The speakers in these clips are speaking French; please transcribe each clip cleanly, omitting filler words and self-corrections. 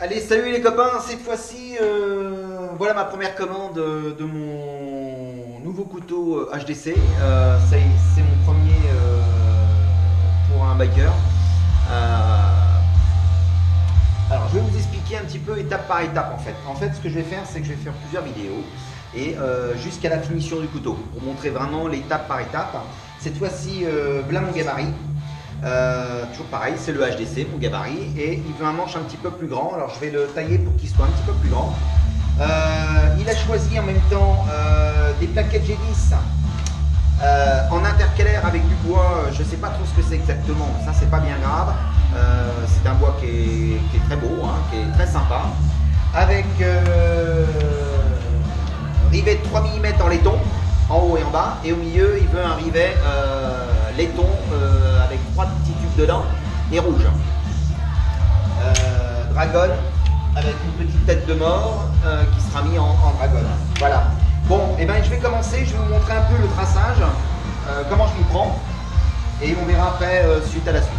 Allez, salut les copains, cette fois-ci, voilà ma première commande de mon nouveau couteau HDC. C'est mon premier pour un biker. Alors, je vais vous expliquer un petit peu étape par étape en fait. En fait, ce que je vais faire, c'est que je vais faire plusieurs vidéos et jusqu'à la finition du couteau pour montrer vraiment l'étape par étape. Cette fois-ci, voilà mon gabarit. Toujours pareil, c'est le HDC, mon gabarit, et il veut un manche un petit peu plus grand, alors je vais le tailler pour qu'il soit un petit peu plus grand. Il a choisi en même temps des plaquettes G10 en intercalaire avec du bois, je ne sais pas trop ce que c'est exactement, ça c'est pas bien grave. C'est un bois qui est très beau, hein, qui est très sympa, avec rivet de 3 mm en laiton, en haut et en bas, et au milieu il veut un rivet laiton avec 3 petits tubes dedans et rouge. Dragon avec une petite tête de mort qui sera mis en dragon. Voilà. Bon, et ben je vais commencer, je vais vous montrer un peu le traçage, comment je m'y prends, et on verra après suite à la suite.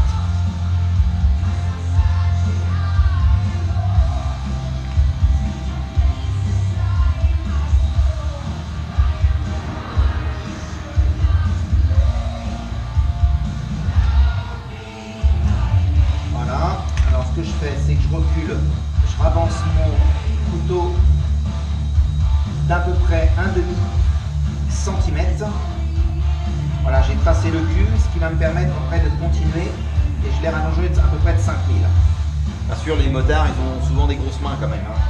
Ce que je fais, c'est que je recule, je ravance mon couteau d'à peu près 1/2 cm. Voilà, j'ai tracé le cul, ce qui va me permettre après de continuer, et je l'ai rallongé à peu près de 5000. Bien sûr, les motards, ils ont souvent des grosses mains quand même. Hein.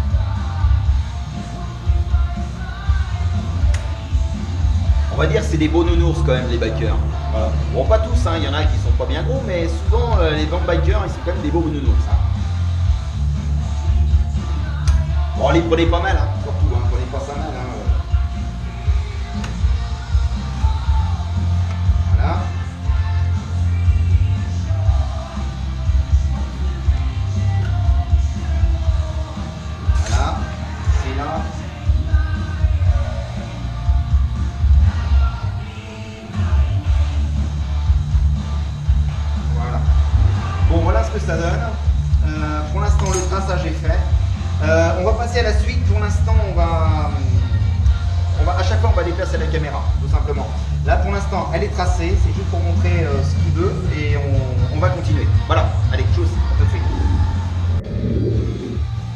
On va dire que c'est des beaux nounours quand même, les bikers. Voilà. Bon, pas tous, hein. Il y en a qui sont pas bien gros, mais souvent les bons bikers, ils sont quand même des beaux nounours. Hein. Bon, les prenez pas mal, hein. Surtout, hein. Prenez pas ça mal. Hein. Voilà. Voilà. C'est là. Voilà ce que ça donne. Pour l'instant, le traçage est fait. On va passer à la suite. Pour l'instant, on va à chaque fois, on va déplacer la caméra, tout simplement. Là, pour l'instant, elle est tracée. C'est juste pour montrer ce qu'il veut et on va continuer. Voilà. Allez, chose, à tout de suite.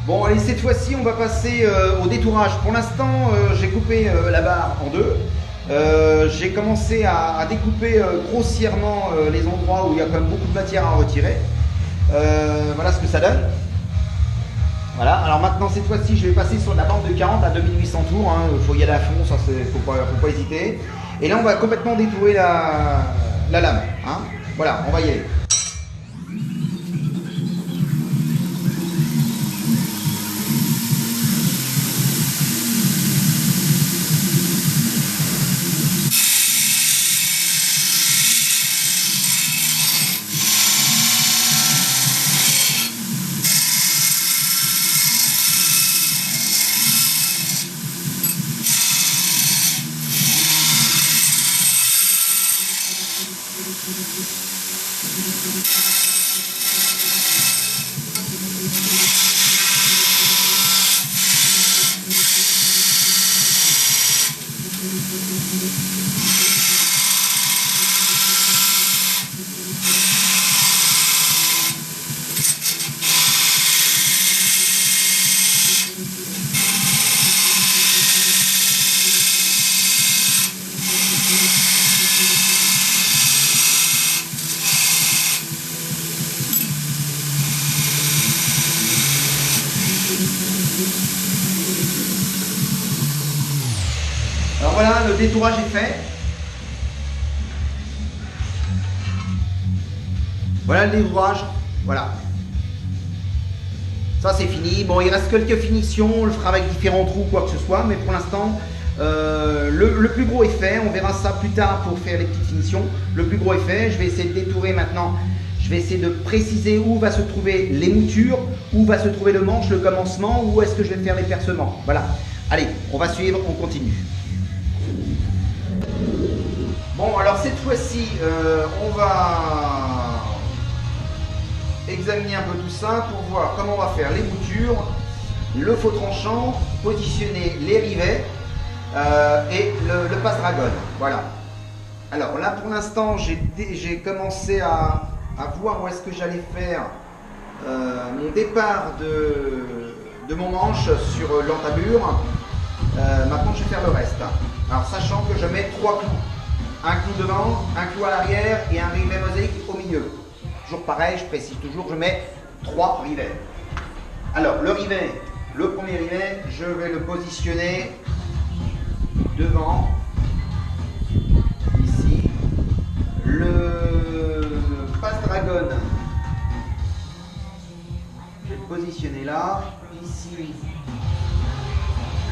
Bon, allez, cette fois-ci, on va passer au détourage. Pour l'instant, j'ai coupé la barre en deux. J'ai commencé à découper grossièrement les endroits où il y a quand même beaucoup de matière à retirer. Voilà ce que ça donne. Voilà, alors maintenant cette fois-ci je vais passer sur la bande de 40 à 2800 tours, il faut y aller à fond, ça faut pas hésiter. Et là on va complètement détourer la lame. Hein. Voilà, on va y aller. Alors voilà, le détourage est fait. Voilà le détourage. Voilà. Ça c'est fini. Bon, il reste quelques finitions. On le fera avec différents trous, quoi que ce soit. Mais pour l'instant, le plus gros est fait. On verra ça plus tard pour faire les petites finitions. Le plus gros est fait. Je vais essayer de détourer maintenant. Je vais essayer de préciser où va se trouver les moutures, où va se trouver le manche, le commencement, où est-ce que je vais faire les percements. Voilà. Allez, on va suivre, on continue. Bon, alors cette fois-ci, on va examiner un peu tout ça pour voir comment on va faire les boutures, le faux tranchant, positionner les rivets et le passe-dragon. Voilà. Alors là pour l'instant j'ai commencé à voir où est-ce que j'allais faire mon départ de mon manche sur l'entabure. Maintenant je vais faire le reste. Alors sachant que je mets 3 clous. Un clou devant, un clou à l'arrière et un rivet mosaïque au milieu. Toujours pareil, je précise toujours, je mets 3 rivets. Alors le rivet, le premier rivet, je vais le positionner devant, ici. Le passe-dragon, je vais le positionner là, ici.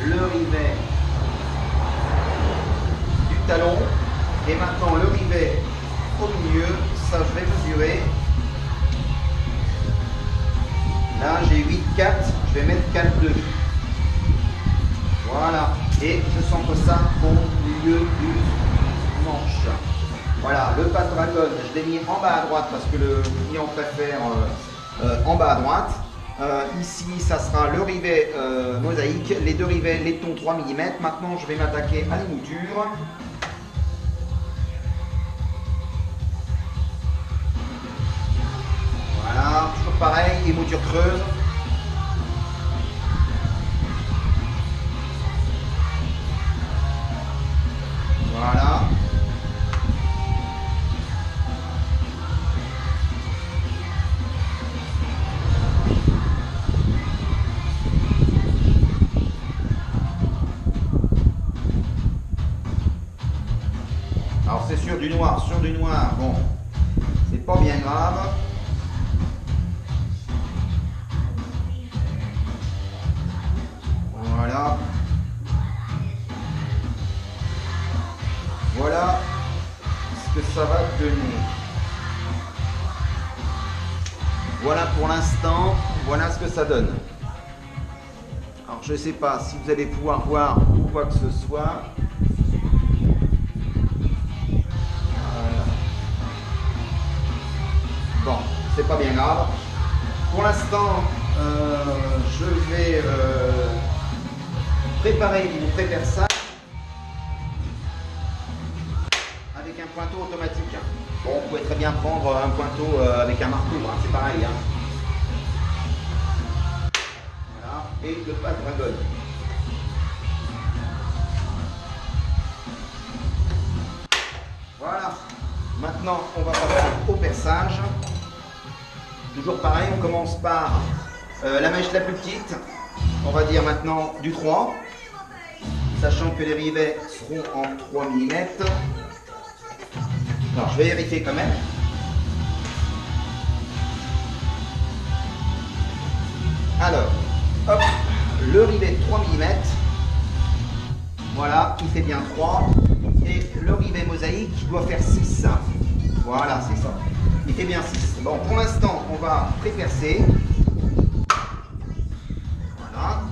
Le rivet du talon. Et maintenant le rivet au milieu, ça je vais mesurer. Là j'ai 8,4, je vais mettre 4,2. Voilà, et je centre ça au milieu du manche. Voilà, le passe-dragon, je l'ai mis en bas à droite parce que le client préfère en bas à droite. Ici, ça sera le rivet mosaïque, les deux rivets laiton 3 mm. Maintenant, je vais m'attaquer à l'émouture. Voilà, toujours pareil, émouture creuse. Voilà. Alors c'est sur du noir, bon, c'est pas bien grave. Voilà. Voilà ce que ça va donner. Voilà pour l'instant, voilà ce que ça donne. Alors je ne sais pas si vous allez pouvoir voir ou quoi que ce soit. Voilà. Bon, c'est pas bien grave. Pour l'instant, je vais préparer mon pré-perçage avec un pointeau automatique. Bon, vous pouvez très bien prendre un pointeau avec un marteau, hein, c'est pareil. Hein. Voilà, et le passe-dragon. Voilà, maintenant on va passer au perçage. Toujours pareil, on commence par la mèche la plus petite, on va dire maintenant du 3, sachant que les rivets seront en 3 mm. Alors je vais vérifier quand même. Alors, hop, le rivet de 3 mm, voilà, il fait bien 3, et le rivet mosaïque doit faire 6. Voilà, c'est ça. Il fait bien 6. Bon, pour l'instant, on va pré-percer. Voilà.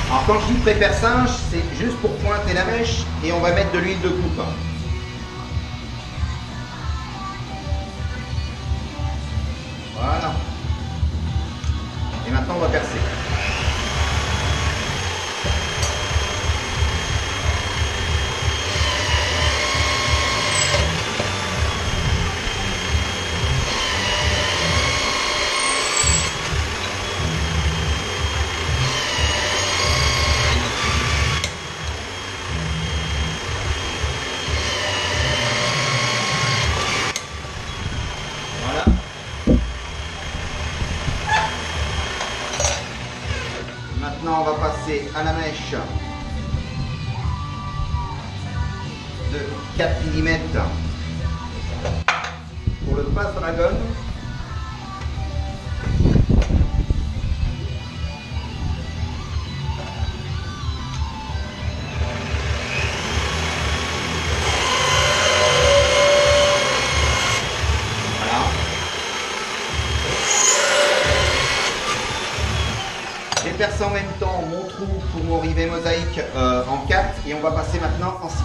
Alors quand je dis pré-perçage, c'est juste pour pointer la mèche et on va mettre de l'huile de coupe. Voilà. Et maintenant on va percer. Maintenant, on va passer à la mèche de 4 mm pour le passe-dragon. percer en même temps mon trou pour mon rivet mosaïque en 4 et on va passer maintenant en 6.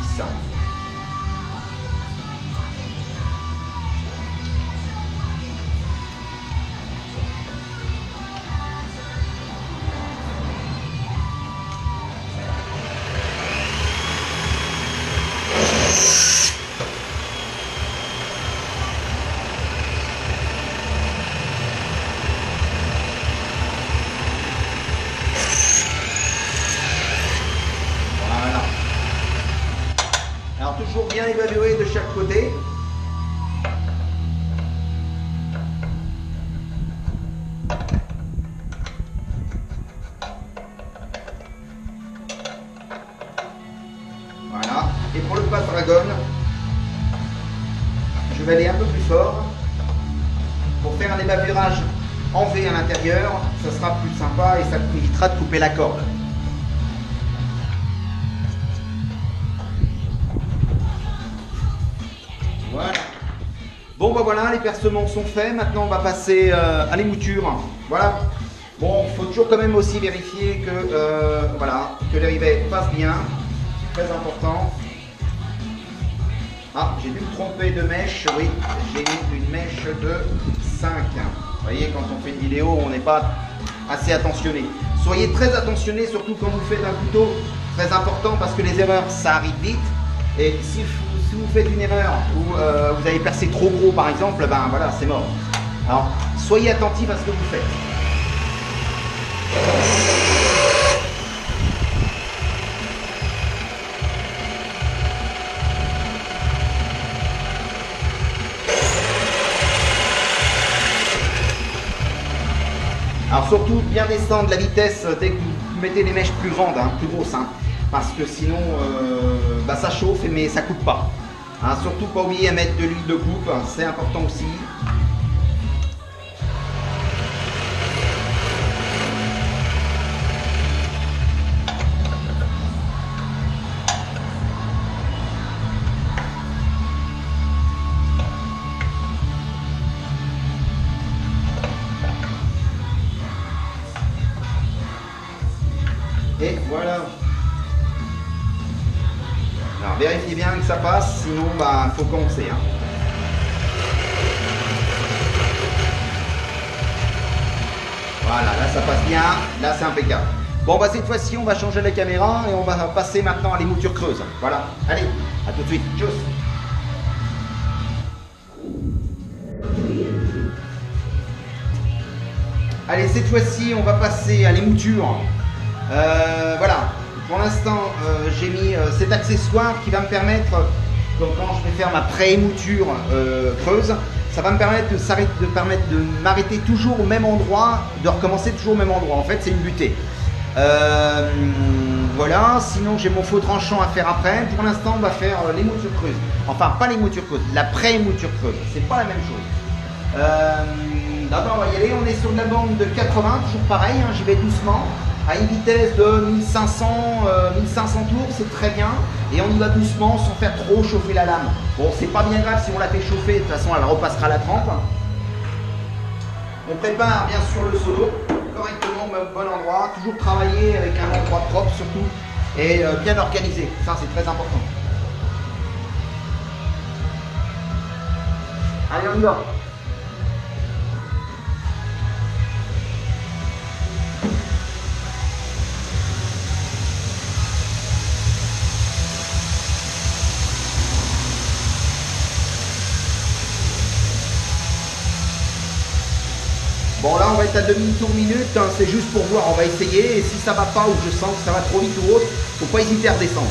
Toujours bien évalué de chaque côté. Voilà. Et pour le pass dragon, je vais aller un peu plus fort pour faire un ébavurage en V à l'intérieur. Ça sera plus sympa et ça évitera de couper la corde. Voilà. Bon bah voilà, les percements sont faits. Maintenant on va passer à l'émouture. Voilà. Bon, il faut toujours quand même aussi vérifier que voilà, que les rivets passent bien. Très important. Ah, j'ai dû me tromper de mèche. Oui, j'ai mis une mèche de 5. Vous voyez, quand on fait une vidéo, on n'est pas assez attentionné. Soyez très attentionné, surtout quand vous faites un couteau. Très important parce que les erreurs, ça arrive vite. Et si vous faites une erreur ou vous avez percé trop gros par exemple, ben voilà, c'est mort. Alors, soyez attentifs à ce que vous faites. Alors surtout, bien descendre la vitesse dès que vous mettez les mèches plus grandes, hein, plus grosses, hein, parce que sinon bah, ça chauffe mais ça coupe pas. Hein, surtout pas oublier à mettre de l'huile de coupe, hein, c'est important aussi. Et voilà. Alors vérifiez bien que ça passe, sinon bah faut commencer. Hein. Voilà, là ça passe bien, là c'est impeccable. Bon bah cette fois-ci on va changer la caméra et on va passer maintenant à l'émouture creuse. Voilà, allez, à tout de suite. Tchuss. Allez, cette fois-ci on va passer à l'émouture. Voilà, pour l'instant j'ai mis cet accessoire qui va me permettre, donc quand je vais faire ma pré-émouture creuse, ça va me permettre de m'arrêter toujours au même endroit, de recommencer toujours au même endroit. En fait c'est une butée. Voilà, sinon j'ai mon faux tranchant à faire après. Pour l'instant on va faire l'émouture creuse. Enfin pas l'émouture creuse, la pré-émouture creuse, c'est pas la même chose. D'abord on va y aller, on est sur de la bande de 80, toujours pareil, hein, j'y vais doucement. À une vitesse de 1500 tours, c'est très bien. Et on y va doucement sans faire trop chauffer la lame. Bon, c'est pas bien grave si on la fait chauffer, de toute façon elle repassera la trempe. On prépare bien sûr le solo, correctement au bon endroit. Toujours travailler avec un endroit propre surtout. Et bien organisé, ça c'est très important. Allez, on y va. Bon là on va être à demi-tour minute, hein, c'est juste pour voir, on va essayer et si ça va pas ou je sens que ça va trop vite ou autre, faut pas hésiter à redescendre.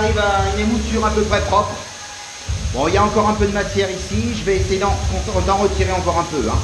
arrive à une émouture à peu près propre. Bon, il y a encore un peu de matière ici, je vais essayer d'en retirer encore un peu. Hein.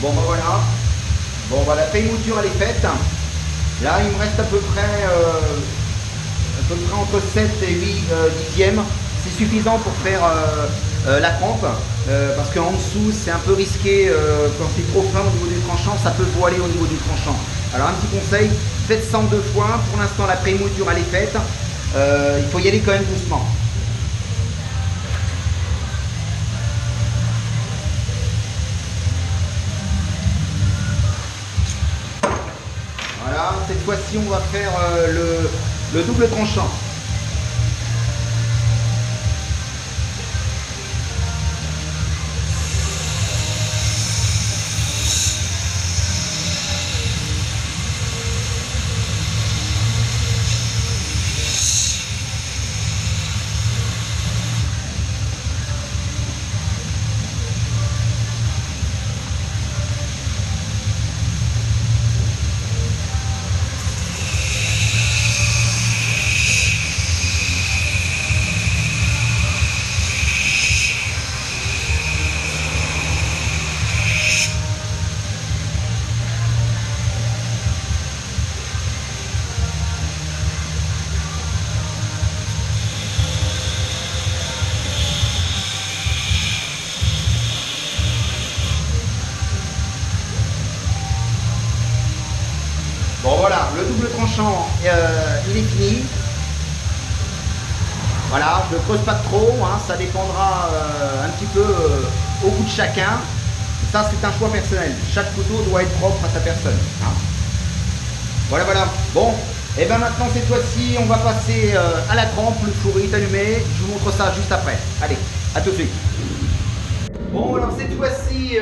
Bon ben voilà, bon bah la prémouture elle est faite. Là il me reste à peu près entre 7 et 8 dixièmes. C'est suffisant pour faire la crampe, parce qu'en dessous c'est un peu risqué, quand c'est trop fin au niveau du tranchant, ça peut voiler au niveau du tranchant. Alors un petit conseil, faites ça en 2 fois. Pour l'instant la prémouture elle est faite, il faut y aller quand même doucement. Voilà, cette fois-ci on va faire le double tranchant. Bon voilà, le double tranchant il est fini. Voilà, je ne creuse pas trop, hein, ça dépendra un petit peu au goût de chacun. Ça c'est un choix personnel, chaque couteau doit être propre à sa personne. Hein. Voilà, voilà. Bon, et bien maintenant cette fois-ci on va passer à la trempe, le four est allumé, je vous montre ça juste après. Allez, à tout de suite. Bon alors cette fois-ci,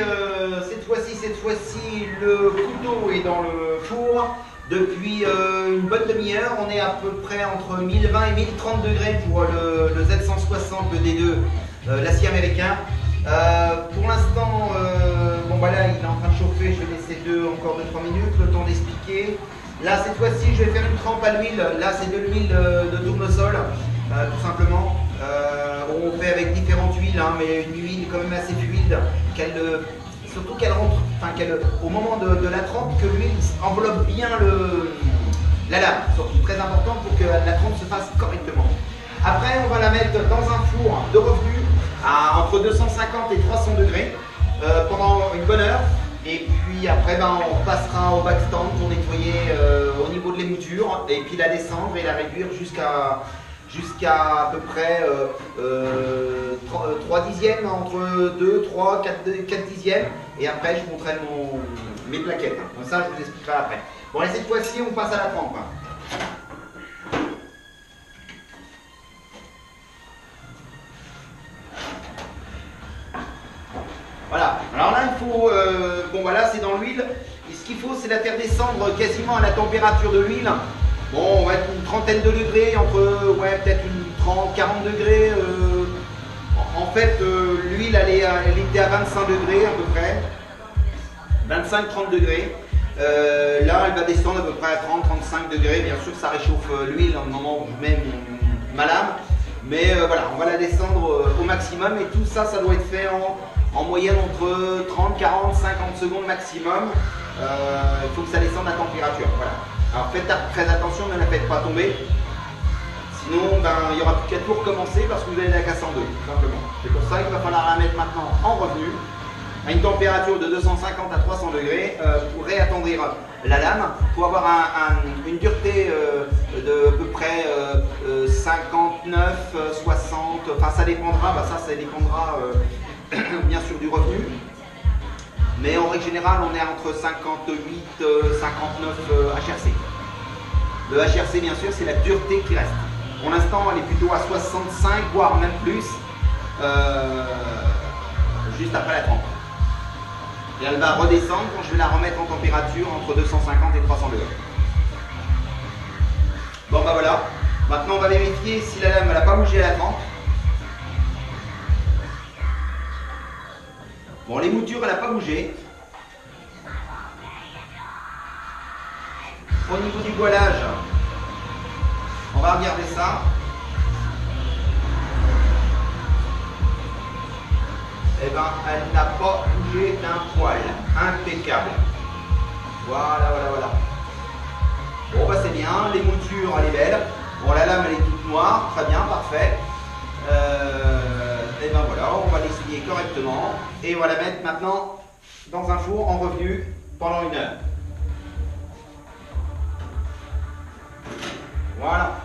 le couteau est dans le four depuis une bonne demi-heure. On est à peu près entre 1020 et 1030 degrés pour le Z160, le D2, l'acier américain. Pour l'instant, bon bah là il est en train de chauffer, je vais laisser encore 2-3 minutes, le temps d'expliquer. Là cette fois-ci je vais faire une trempe à l'huile, là c'est de l'huile de tournesol, tout simplement. On fait avec différentes huiles, hein, mais une huile quand même assez fluide, surtout qu'elle rentre, enfin au moment de la trempe, que l'huile enveloppe bien la lame, surtout très important pour que la trempe se fasse correctement. Après on va la mettre dans un four de reflux à entre 250 et 300 degrés pendant une bonne heure. Et puis après, ben, on repassera au backstand pour nettoyer au niveau de l'émouture et puis la descendre et la réduire jusqu'à à peu près 3 dixièmes, entre 2, 3, 4 dixièmes. Et après, je montrerai mes plaquettes. Comme ça, je vous expliquerai après. Bon, et cette fois-ci, on passe à la trempe. Voilà, alors là il faut, bon voilà c'est dans l'huile, et ce qu'il faut c'est la faire descendre quasiment à la température de l'huile. Bon on va être une trentaine de degrés, entre, ouais peut-être une 30, 40 degrés. En fait l'huile elle était à 25 degrés à peu près, 25-30 degrés. Là elle va descendre à peu près à 30-35 degrés, bien sûr ça réchauffe l'huile au moment où je mets ma lame. Mais voilà, on va la descendre au maximum et tout ça, ça doit être fait en moyenne entre 30, 40, 50 secondes maximum. Il faut que ça descende la température. Voilà. Alors faites très attention, ne la faites pas tomber. Sinon, ben, il n'y aura plus qu'à tout recommencer parce que vous allez la casser en deux, tout simplement. C'est pour ça qu'il va falloir la mettre maintenant en revenu à une température de 250 à 300 degrés pour réattendrir la lame. Il faut avoir une dureté de à peu près 59, 60, enfin ça dépendra, ça dépendra bien sûr du revenu. Mais en règle générale, on est entre 58, 59 HRC. Le HRC, bien sûr, c'est la dureté qui reste. Pour l'instant, elle est plutôt à 65, voire même plus, juste après la trempe. Et elle va redescendre quand je vais la remettre en température entre 250 et 300 degrés. Bon bah voilà, maintenant on va vérifier si la lame n'a pas bougé à la trempe. Bon, l'émouture elle n'a pas bougé. Au niveau du voilage, on va regarder ça. Eh ben, elle n'a pas bougé d'un poil. Impeccable. Voilà. Bon, bah c'est bien. L'émouture, elle est belle. Bon, la lame, elle est toute noire. Très bien, parfait. Et ben voilà, on va l'essuyer correctement. Et on va la mettre maintenant dans un four en revenu pendant 1 heure. Voilà.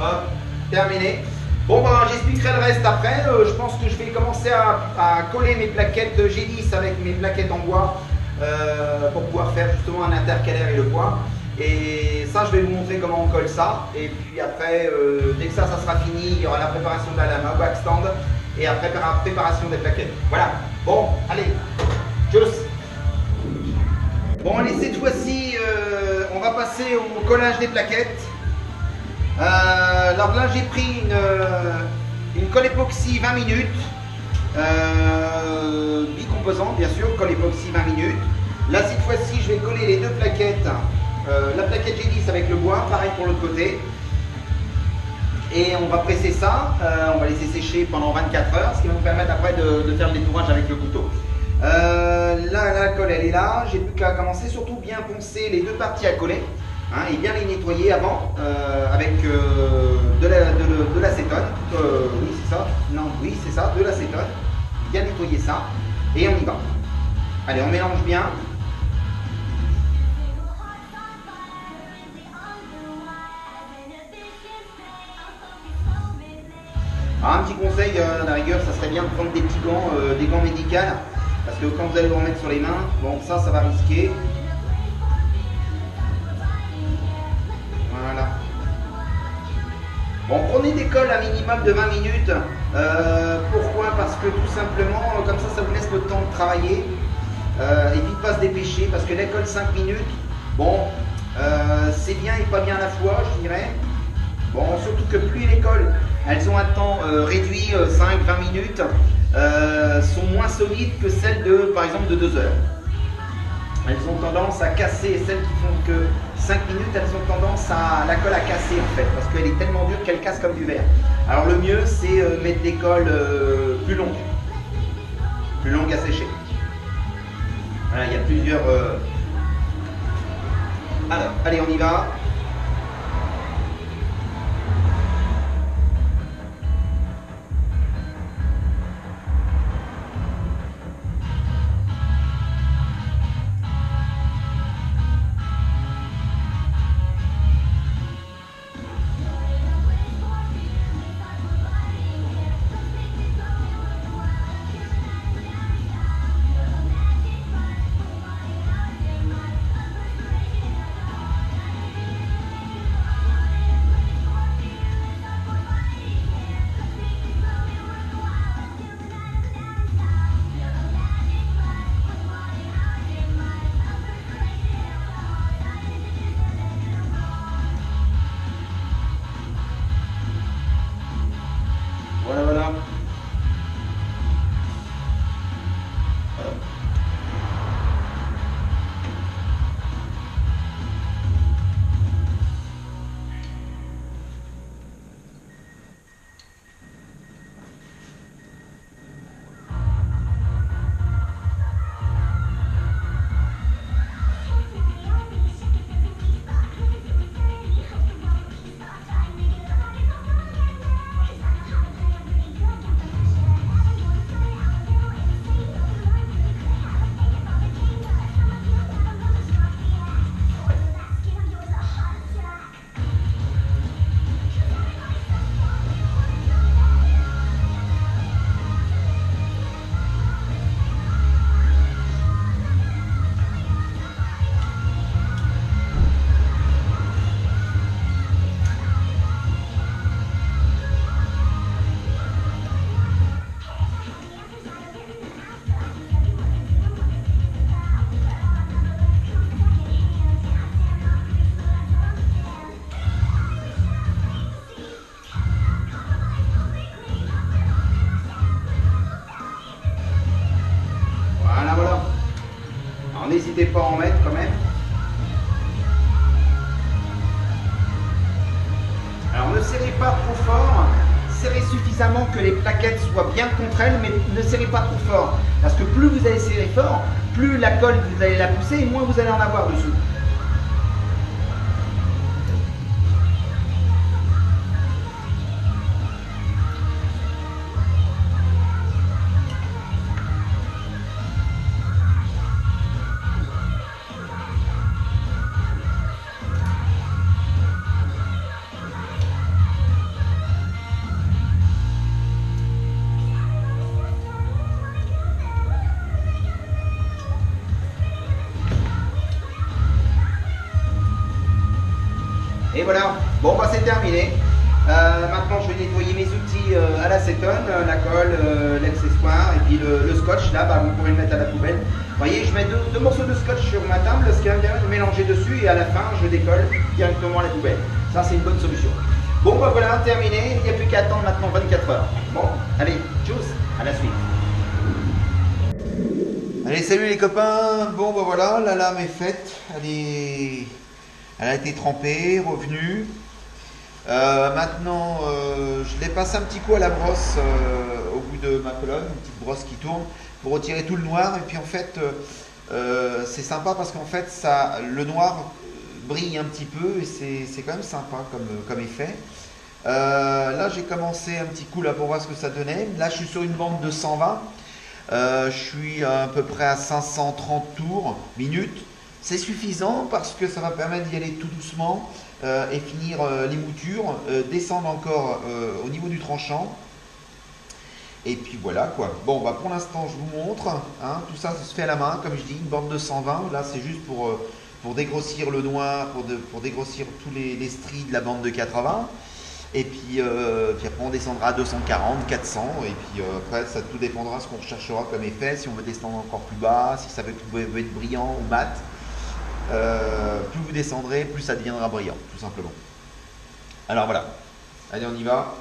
Hop, terminé. Bon ben j'expliquerai le reste après, je pense que je vais commencer à coller mes plaquettes G10 avec mes plaquettes en bois pour pouvoir faire justement un intercalaire et le poids. Et ça je vais vous montrer comment on colle ça. Et puis après, dès que ça sera fini, il y aura la préparation de la lame, backstand et après la préparation des plaquettes. Voilà, bon, allez, tchuss. Bon allez, cette fois-ci, on va passer au collage des plaquettes. Alors là j'ai pris une colle époxy 20 minutes, bicomposante bien sûr, colle époxy 20 minutes. Là cette fois-ci je vais coller les deux plaquettes, la plaquette G10 avec le bois, pareil pour l'autre côté. Et on va presser ça, on va laisser sécher pendant 24 heures, ce qui va nous permettre après de faire le détourage avec le couteau. Là la colle elle est là, j'ai plus qu'à commencer, surtout bien poncer les deux parties à coller. Hein, et bien les nettoyer avant avec de l'acétone. Oui, c'est ça. Non, oui, c'est ça, de l'acétone. Bien nettoyer ça. Et on y va. Allez, on mélange bien. Alors, un petit conseil, à la rigueur, ça serait bien de prendre des petits gants, des gants médicaux. Parce que quand vous allez vous remettre sur les mains, bon, ça va risquer. Voilà. Bon, prenez des colles à minimum de 20 minutes. Pourquoi? Parce que tout simplement, comme ça vous laisse le temps de travailler. Et puis de pas se dépêcher. Parce que les colles 5 minutes, bon, c'est bien et pas bien à la fois, je dirais. Bon, surtout que plus les colles, elles ont un temps réduit, 5-20 minutes, sont moins solides que celles de, par exemple, de 2 heures. Elles ont tendance à casser, celles qui font que 5 minutes, elles ont tendance à la colle à casser en fait, parce qu'elle est tellement dure qu'elle casse comme du verre. Alors le mieux, c'est mettre des colles plus longues à sécher. Voilà, il y a plusieurs... Alors, allez, on y va. n'hésitez pas à en mettre quand même. Alors ne serrez pas trop fort, serrez suffisamment que les plaquettes soient bien contre elles, mais ne serrez pas trop fort. Parce que plus vous allez serrer fort, plus la colle vous allez la pousser et moins vous allez en avoir dessous. Et voilà, bon bah c'est terminé. Maintenant je vais nettoyer mes outils à l'acétone, la colle, l'accessoire et puis le scotch là, bah, vous pourrez le mettre à la poubelle. Vous voyez, je mets deux morceaux de scotch sur ma table, ce qui va me permettre de mélanger dessus et à la fin je décolle directement à la poubelle. Ça c'est une bonne solution. Bon bah voilà, terminé, il n'y a plus qu'à attendre maintenant 24 heures. Bon, allez, tchuss, à la suite. Allez, salut les copains. Bon bah voilà, la lame est faite, elle a été trempée, revenue. Maintenant, je l'ai passé un petit coup à la brosse au bout de ma colonne, une petite brosse qui tourne pour retirer tout le noir. Et puis en fait, c'est sympa parce qu'en fait, le noir brille un petit peu et c'est quand même sympa comme effet. Là, j'ai commencé un petit coup là pour voir ce que ça donnait. Là, je suis sur une bande de 120. Je suis à peu près à 530 tours minutes. C'est suffisant parce que ça va permettre d'y aller tout doucement et finir les moutures, descendre encore au niveau du tranchant. Et puis voilà quoi. Bon, bah pour l'instant, je vous montre. Hein, tout ça, ça se fait à la main, comme je dis, une bande de 120. Là, c'est juste pour dégrossir le noir, pour dégrossir tous les stries de la bande de 80. Et puis après, on descendra à 240, 400. Et puis après, ça tout dépendra de ce qu'on recherchera comme effet. Si on veut descendre encore plus bas, si ça veut être brillant ou mat. Plus vous descendrez, plus ça deviendra brillant, tout simplement. Alors voilà, allez on y va.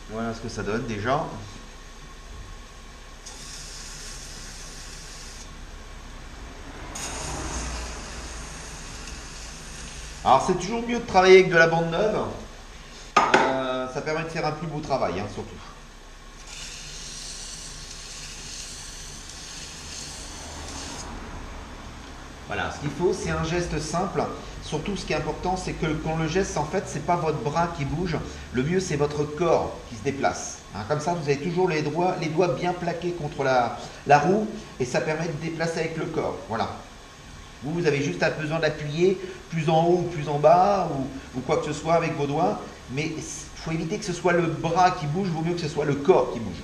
Voilà ce que ça donne déjà. Alors c'est toujours mieux de travailler avec de la bande neuve, ça permet de faire un plus beau travail, hein, surtout. Voilà, ce qu'il faut c'est un geste simple, surtout ce qui est important c'est que quand le geste en fait c'est pas votre bras qui bouge, le mieux c'est votre corps qui se déplace. Hein, comme ça vous avez toujours les doigts bien plaqués contre la roue et ça permet de déplacer avec le corps, voilà. Vous avez juste besoin d'appuyer plus en haut ou plus en bas ou quoi que ce soit avec vos doigts. Mais il faut éviter que ce soit le bras qui bouge, il vaut mieux que ce soit le corps qui bouge.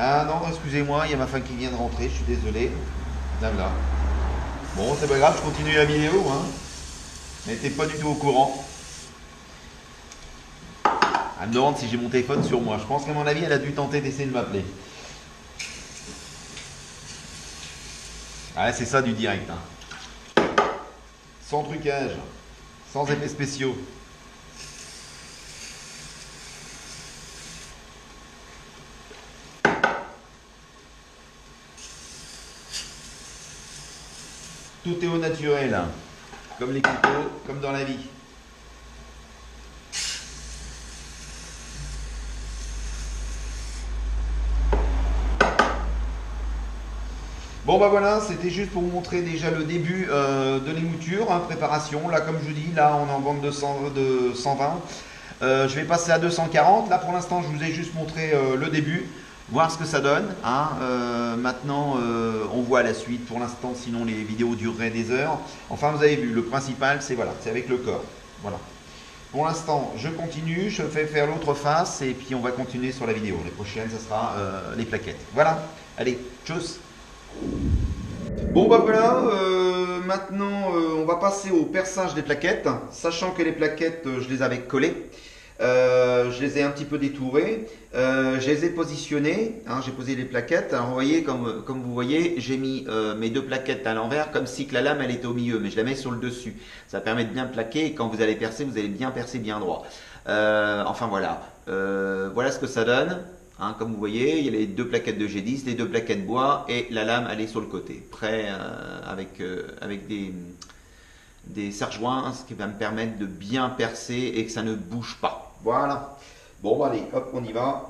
Ah non, excusez-moi, il y a ma femme qui vient de rentrer, je suis désolé. Là. Bon, c'est pas grave, je continue la vidéo. Hein. Elle n'était pas du tout au courant. Elle me demande si j'ai mon téléphone sur moi. Je pense qu'à mon avis, elle a dû tenter d'essayer de m'appeler. Ah, c'est ça du direct. Hein. Sans trucage, sans effets spéciaux. Tout est au naturel, hein. Comme les couteaux, comme dans la vie. Bon bah voilà, c'était juste pour vous montrer déjà le début de l'émouture, hein, préparation. Là comme je vous dis, là on est en bande de 120. Je vais passer à 240. Là pour l'instant je vous ai juste montré le début. voir ce que ça donne. Hein. Maintenant, on voit la suite. Pour l'instant, sinon les vidéos dureraient des heures. Enfin, vous avez vu, le principal, c'est voilà, c'est avec le corps. Voilà. Pour l'instant, je continue, je fais faire l'autre face et puis on va continuer sur la vidéo. Les prochaines, ça sera les plaquettes. Voilà. Allez, tchuss. Bon bah voilà, maintenant on va passer au perçage des plaquettes, sachant que les plaquettes je les avais collées, je les ai un petit peu détourées, je les ai positionnées, hein, j'ai posé les plaquettes. Alors vous voyez, comme vous voyez, j'ai mis mes deux plaquettes à l'envers comme si que la lame elle était au milieu, mais je la mets sur le dessus. Ça permet de bien plaquer et quand vous allez percer, vous allez bien percer bien droit. Enfin voilà, voilà ce que ça donne. Hein, comme vous voyez, il y a les deux plaquettes de G10, les deux plaquettes bois et la lame elle est sur le côté, prêt avec des serre-joints, ce qui va me permettre de bien percer et que ça ne bouge pas. Voilà. Bon, bah, allez, hop, on y va.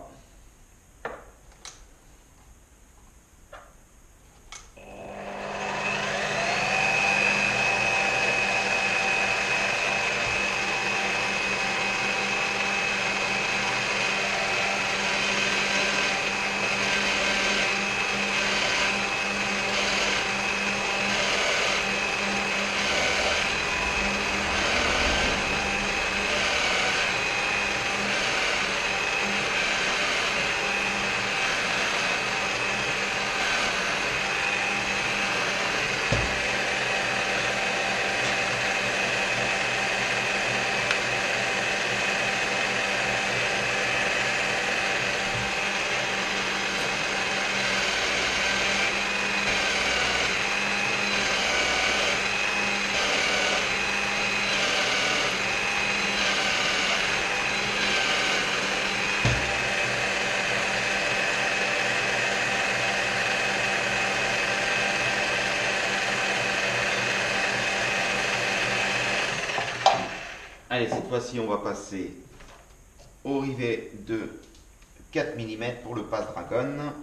Allez, cette fois-ci, on va passer au rivet de 4 mm pour le passe-dragon.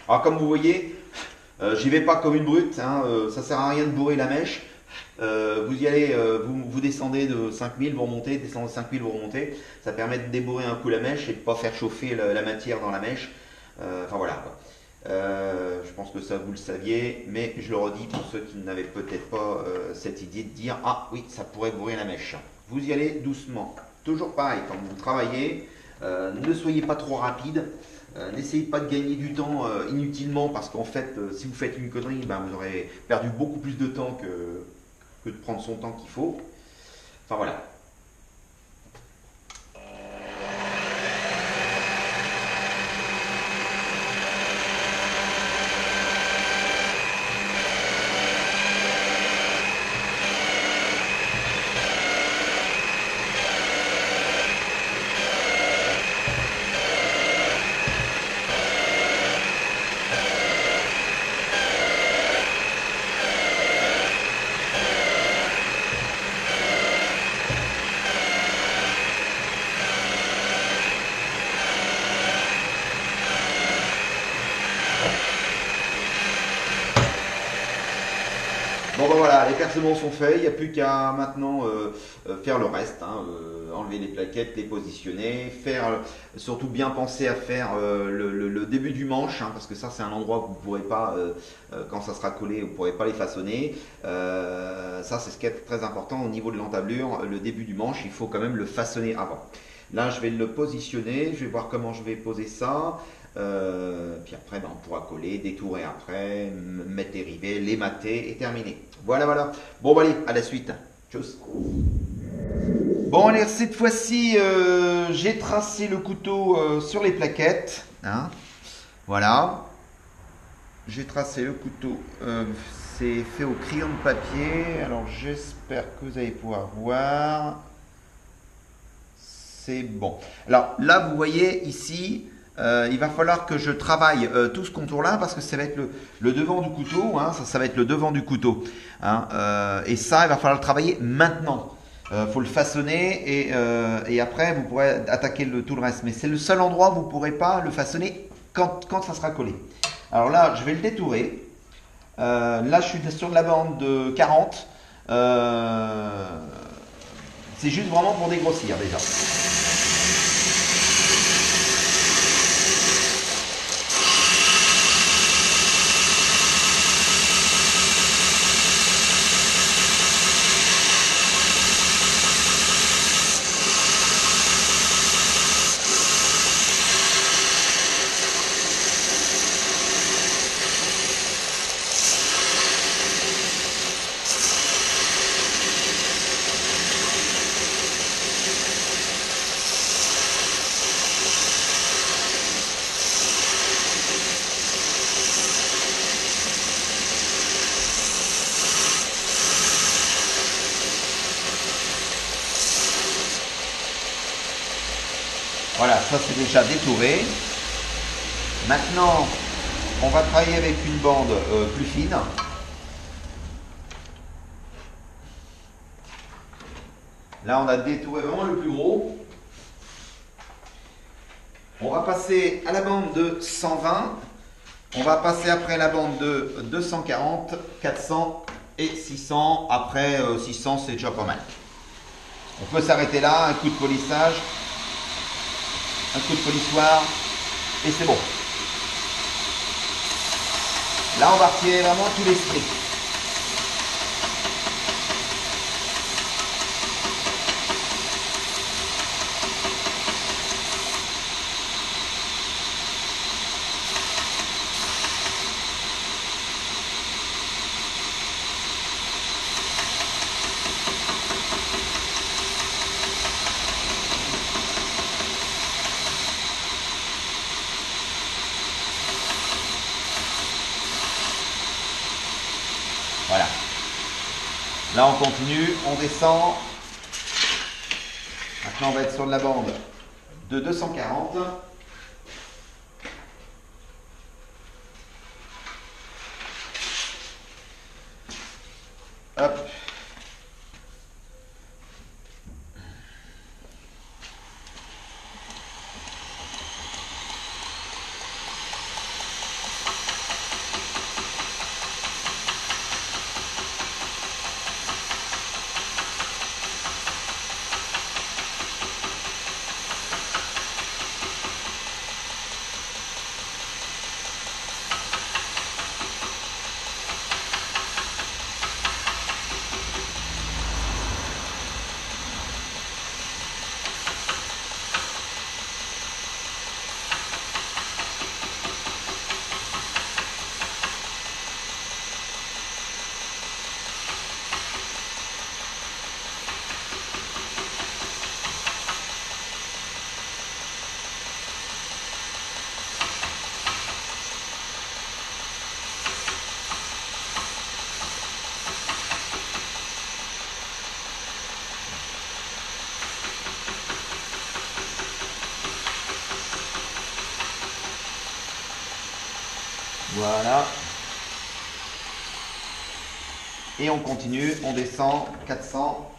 Alors comme vous voyez, j'y vais pas comme une brute, hein, ça sert à rien de bourrer la mèche. Vous y allez, vous descendez de 5000, vous remontez, descendez de 5000, vous remontez. Ça permet de débourrer un coup la mèche et de ne pas faire chauffer la matière dans la mèche. Enfin voilà. Je pense que ça vous le saviez, mais je le redis pour ceux qui n'avaient peut-être pas cette idée de dire ah oui, ça pourrait bourrer la mèche. Vous y allez doucement. Toujours pareil, quand vous travaillez, ne soyez pas trop rapide. N'essayez pas de gagner du temps inutilement parce qu'en fait, si vous faites une connerie, ben, vous aurez perdu beaucoup plus de temps que de prendre son temps qu'il faut. Enfin voilà. Bon ben voilà, les percements sont faits, il n'y a plus qu'à maintenant faire le reste, hein, enlever les plaquettes, les positionner, faire surtout bien penser à faire le début du manche, hein, parce que ça c'est un endroit que vous ne pourrez pas, quand ça sera collé, vous ne pourrez pas les façonner. Ça c'est ce qui est très important au niveau de l'entablure, le début du manche, il faut quand même le façonner avant. Là je vais le positionner, je vais voir comment je vais poser ça. Puis après ben, on pourra coller, détourer après, mettre les rivets, les mater et terminer. Voilà voilà. Bon bah, allez, à la suite. Tchuss. Bon allez, cette fois-ci j'ai tracé le couteau sur les plaquettes. Hein. Voilà. J'ai tracé le couteau. C'est fait au crayon de papier. Alors j'espère que vous allez pouvoir voir. C'est bon. Alors là vous voyez ici. il va falloir que je travaille tout ce contour-là parce que ça va être le devant du couteau. Hein, ça va être le devant du couteau. Hein, et ça, il va falloir le travailler maintenant. Faut le façonner et après vous pourrez attaquer tout le reste. Mais c'est le seul endroit où vous ne pourrez pas le façonner quand ça sera collé. Alors là, je vais le détourer. Là, je suis sur de la bande de 40. C'est juste vraiment pour dégrossir déjà. Voilà, ça c'est déjà détouré. Maintenant, on va travailler avec une bande plus fine. Là, on a détouré vraiment le plus gros. On va passer à la bande de 120. On va passer après la bande de 240, 400 et 600. Après 600, c'est déjà pas mal. On peut s'arrêter là, un coup de polissage. Un coup de polissoir et c'est bon. Là, on va retirer vraiment tous les strips. Voilà. Là, on continue, on descend. Maintenant, on va être sur de la bande de 240. Hop. Voilà. Et on continue, on descend 400.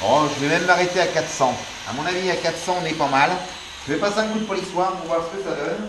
Oh, je vais même m'arrêter à 400. À mon avis, à 400, on est pas mal. Je vais passer un coup de polissoir pour voir ce que ça donne.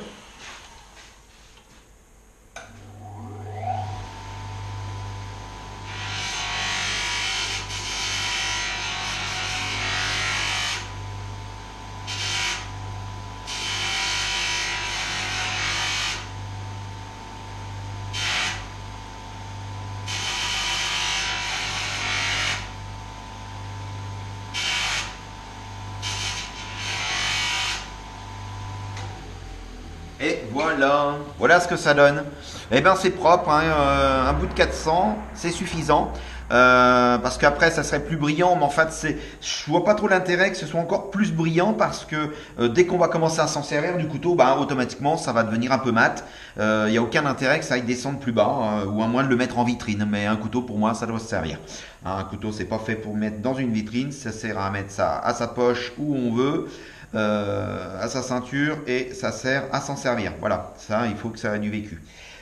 Et voilà, voilà ce que ça donne. Eh bien c'est propre, hein, un bout de 400, c'est suffisant. Parce qu'après ça serait plus brillant, mais en fait je vois pas trop l'intérêt que ce soit encore plus brillant parce que dès qu'on va commencer à s'en servir du couteau, bah, automatiquement ça va devenir un peu mat. Il n'y a aucun intérêt que ça aille descendre plus bas, ou à moins de le mettre en vitrine. Mais un couteau pour moi ça doit se servir. Un couteau c'est pas fait pour mettre dans une vitrine, ça sert à mettre ça à sa poche où on veut. À sa ceinture et ça sert à s'en servir. Voilà, ça il faut que ça ait du vécu.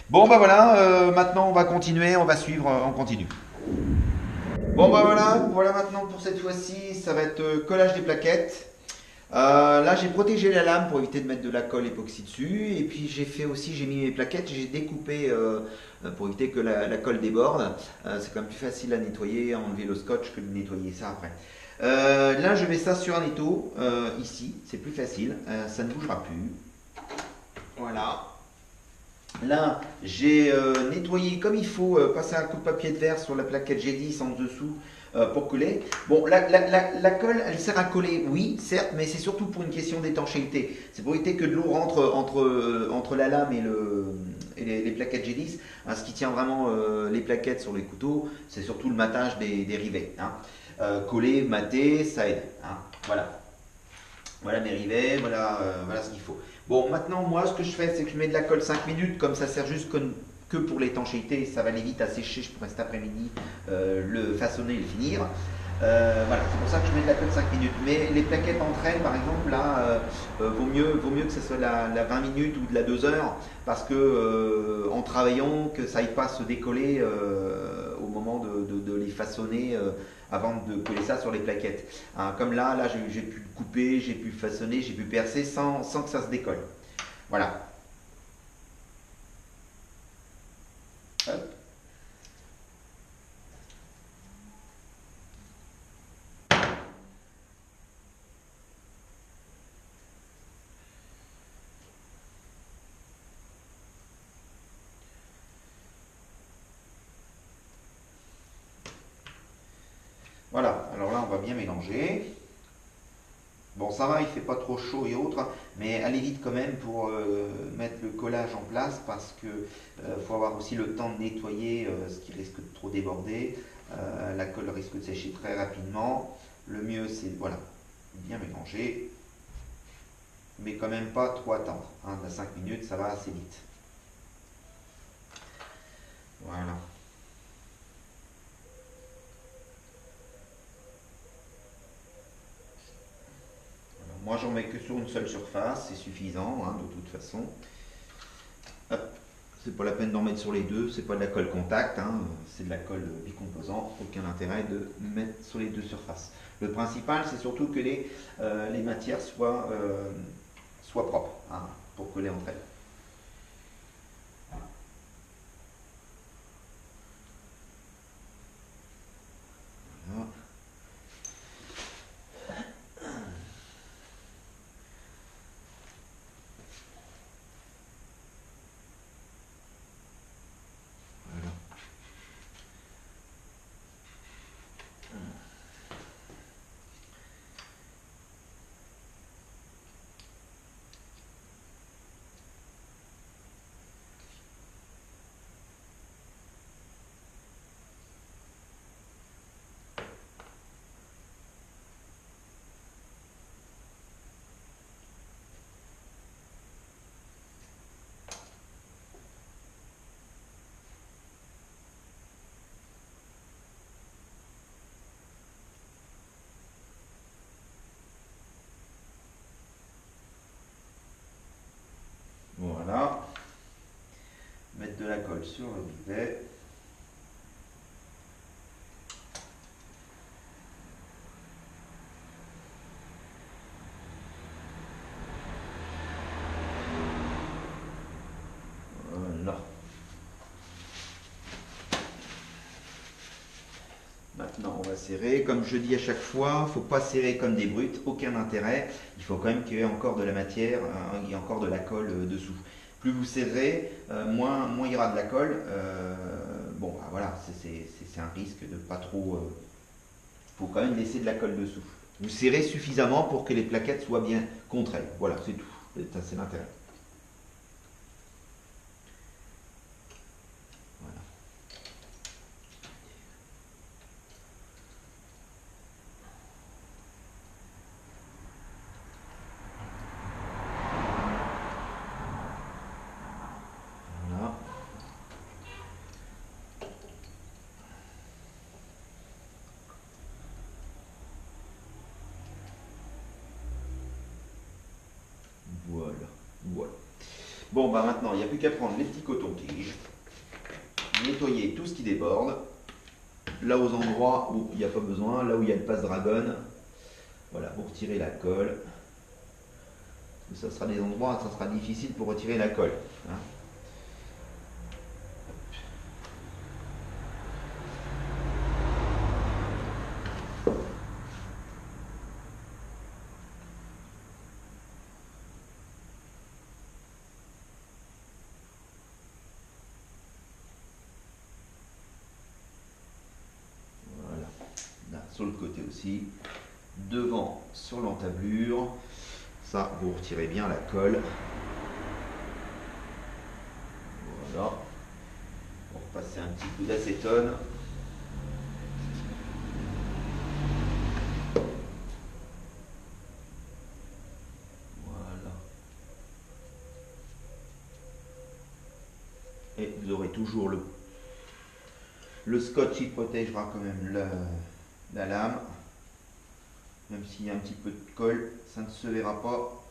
Bon bah voilà, maintenant on va continuer, on va suivre, on continue. Bon bah voilà maintenant pour cette fois-ci, ça va être collage des plaquettes. Là j'ai protégé la lame pour éviter de mettre de la colle époxy dessus et puis j'ai mis mes plaquettes, j'ai découpé pour éviter que la colle déborde. C'est quand même plus facile à nettoyer, à enlever le scotch que de nettoyer ça après. Là je mets ça sur un étau, ici, c'est plus facile, ça ne bougera plus. Voilà. Là, j'ai nettoyé comme il faut, passé un coup de papier de verre sur la plaquette G10 en dessous pour coller. Bon, la colle, elle sert à coller, oui, certes, mais c'est surtout pour une question d'étanchéité. C'est pour éviter que de l'eau rentre entre la lame et les plaquettes G10. Hein, ce qui tient vraiment les plaquettes sur les couteaux, c'est surtout le matage des rivets. Hein. Coller, mater, ça aide. Hein. Voilà. Voilà mes rivets, voilà ce qu'il faut. Bon, maintenant, moi, ce que je fais, c'est que je mets de la colle 5 minutes, comme ça sert juste que pour l'étanchéité, ça va aller vite à sécher, je pourrais cet après-midi le façonner et le finir. Voilà, c'est pour ça que je mets de la colle 5 minutes. Mais les plaquettes entre elles, par exemple, là, vaut mieux que ce soit la 20 minutes ou de la 2 heures, parce que en travaillant, que ça n'aille pas se décoller au moment de les façonner avant de coller ça sur les plaquettes. Hein, comme là j'ai pu couper, j'ai pu façonner, j'ai pu percer sans que ça se décolle. Voilà. Hop. Voilà, alors là on va bien mélanger. Bon ça va, il fait pas trop chaud et autres, mais allez vite quand même pour mettre le collage en place parce que faut avoir aussi le temps de nettoyer ce qui risque de trop déborder. La colle risque de sécher très rapidement. Le mieux c'est voilà, bien mélanger, mais quand même pas trop attendre. Hein, à 5 minutes ça va assez vite. Voilà. Moi, j'en mets que sur une seule surface, c'est suffisant, hein, de toute façon. C'est pas la peine d'en mettre sur les deux, c'est pas de la colle contact, hein, c'est de la colle bicomposant, aucun intérêt de mettre sur les deux surfaces. Le principal, c'est surtout que les matières soient propres, hein, pour coller entre elles. Voilà. Voilà. Mettre de la colle sur le rivet. Voilà. Maintenant, on va serrer. Comme je dis à chaque fois, il ne faut pas serrer comme des brutes, aucun intérêt. Il faut quand même qu'il y ait encore de la matière et encore de la colle dessous. Plus vous serrez, moins il y aura de la colle. Bon, bah, voilà, c'est un risque de pas trop. Il faut quand même laisser de la colle dessous. Vous serrez suffisamment pour que les plaquettes soient bien contre elles. Voilà, c'est tout. C'est l'intérêt. Bon, bah maintenant, il n'y a plus qu'à prendre les petits cotons-tiges, nettoyer tout ce qui déborde. Là, aux endroits où il n'y a pas besoin, là où il y a le passe-dragon, voilà, pour retirer la colle. Ça sera des endroits où ça sera difficile pour retirer la colle. Hein. Voilà, là, sur le côté aussi, devant sur l'entablure. Ça, vous retirez bien la colle. Voilà. On va repasser un petit coup d'acétone. Voilà. Et vous aurez toujours le scotch qui protégera quand même la lame. Même s'il y a un petit peu de colle, ça ne se verra pas.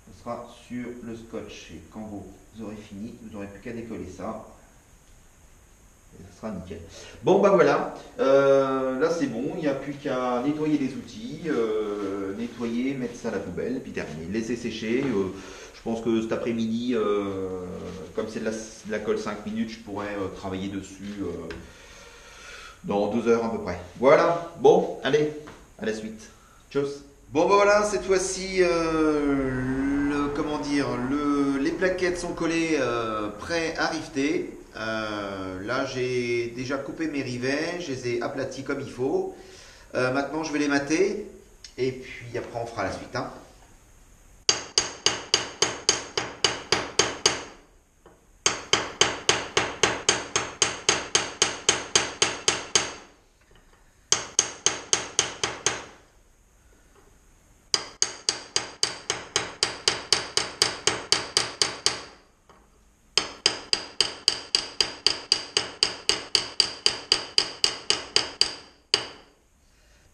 Ce sera sur le scotch. Et quand vous aurez fini, vous n'aurez plus qu'à décoller ça. Et ça sera nickel. Bon, bah voilà. Là, c'est bon. Il n'y a plus qu'à nettoyer les outils. Nettoyer, mettre ça à la poubelle, puis terminer. Laisser sécher. Je pense que cet après-midi, comme c'est de la colle 5 minutes, je pourrais travailler dessus dans 2 heures à peu près. Voilà. Bon, allez. À la suite. Tchuss. Bon bah voilà, cette fois-ci, les plaquettes sont collées, prêts à rifter. Là, j'ai déjà coupé mes rivets, je les ai aplatis comme il faut. Maintenant, je vais les mater et puis après, on fera la suite. Hein.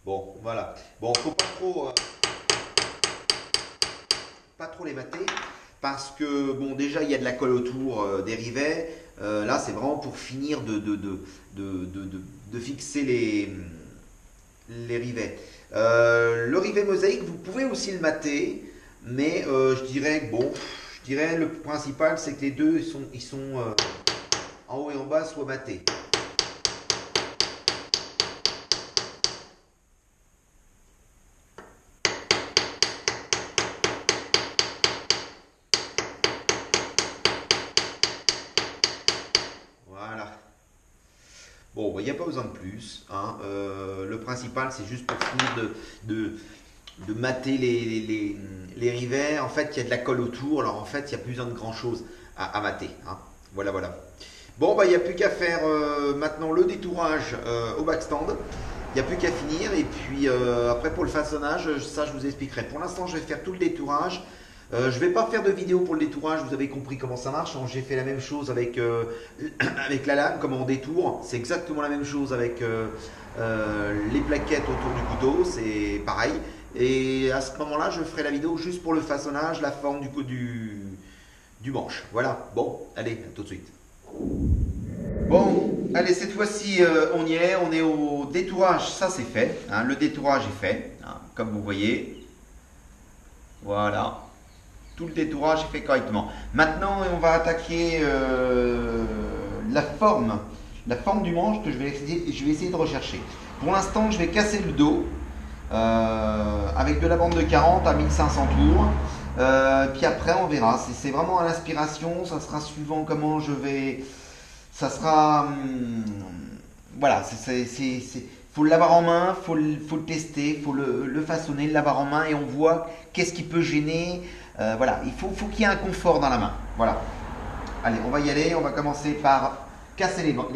Bon, voilà. Bon, faut pas trop les mater parce que bon, déjà il y a de la colle autour des rivets. Là, c'est vraiment pour finir de fixer les rivets. Le rivet mosaïque, vous pouvez aussi le mater, mais je dirais que bon, le principal c'est que les deux ils sont en haut et en bas soient matés. Voilà. Bon, il n'y a pas besoin de plus. Hein. Le principal, c'est juste pour finir de mater les rivets. En fait, il y a de la colle autour. Alors, en fait, il n'y a plus besoin de grand-chose à mater. Hein. Voilà, voilà. Bon, bah, il n'y a plus qu'à faire maintenant le détourage au backstand. Il n'y a plus qu'à finir. Et puis, après, pour le façonnage, ça, je vous expliquerai. Pour l'instant, je vais faire tout le détourage. Je ne vais pas faire de vidéo pour le détourage, vous avez compris comment ça marche. J'ai fait la même chose avec, avec la lame, comment on détourne. C'est exactement la même chose avec les plaquettes autour du couteau, c'est pareil. Et à ce moment-là, je ferai la vidéo juste pour le façonnage, la forme du manche. Voilà, bon, allez, à tout de suite. Bon, allez, cette fois-ci, on y est, on est au détourage, ça c'est fait. Hein, le détourage est fait, hein, comme vous voyez. Voilà. Tout le détourage est fait correctement. Maintenant, on va attaquer la forme du manche que je vais essayer de rechercher. Pour l'instant, je vais casser le dos avec de la bande de 40 à 1500 tours. Puis après, on verra. C'est vraiment à l'inspiration. Ça sera suivant comment je vais. Ça sera. Voilà. Faut l'avoir en main, faut le tester, faut le façonner, l'avoir en main et on voit qu'est-ce qui peut gêner. Voilà, il faut qu'il y ait un confort dans la main. Voilà. Allez, on va y aller. On va commencer par casser les angles.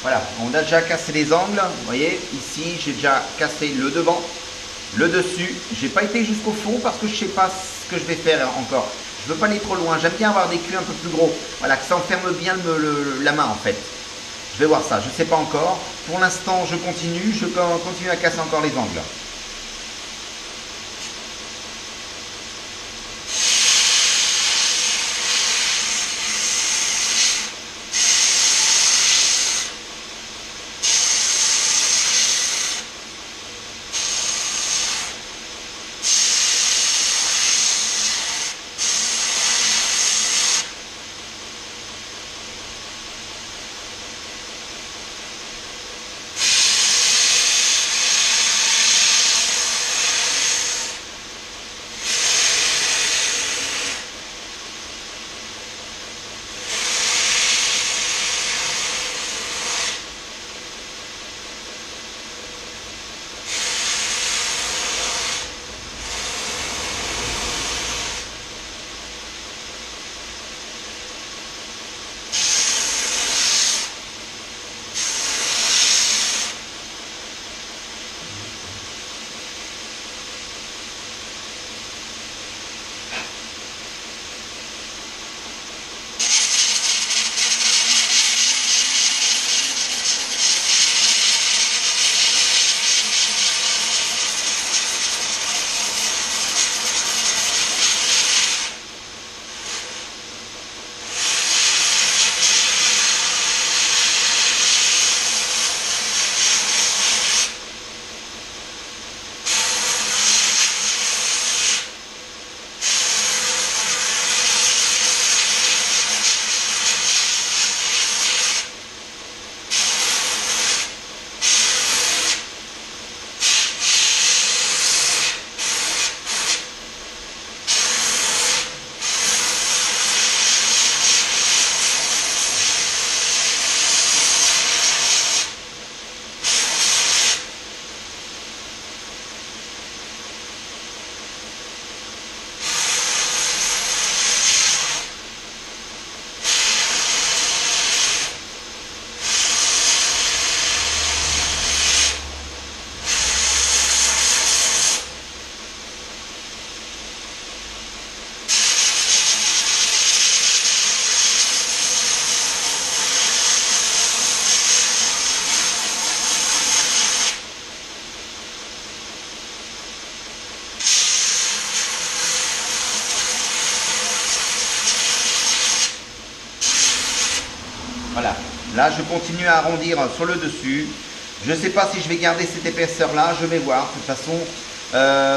Voilà, on a déjà cassé les angles. Vous voyez, ici, j'ai déjà cassé le devant, le dessus. J'ai pas été jusqu'au fond parce que je sais pas ce que je vais faire encore. Je veux pas aller trop loin. J'aime bien avoir des culs un peu plus gros. Voilà, que ça enferme bien la main en fait. Je vais voir ça. Je sais pas encore. Pour l'instant, je continue. Je continue à casser encore les angles. Voilà, là je continue à arrondir sur le dessus. Je ne sais pas si je vais garder cette épaisseur là, je vais voir. De toute façon,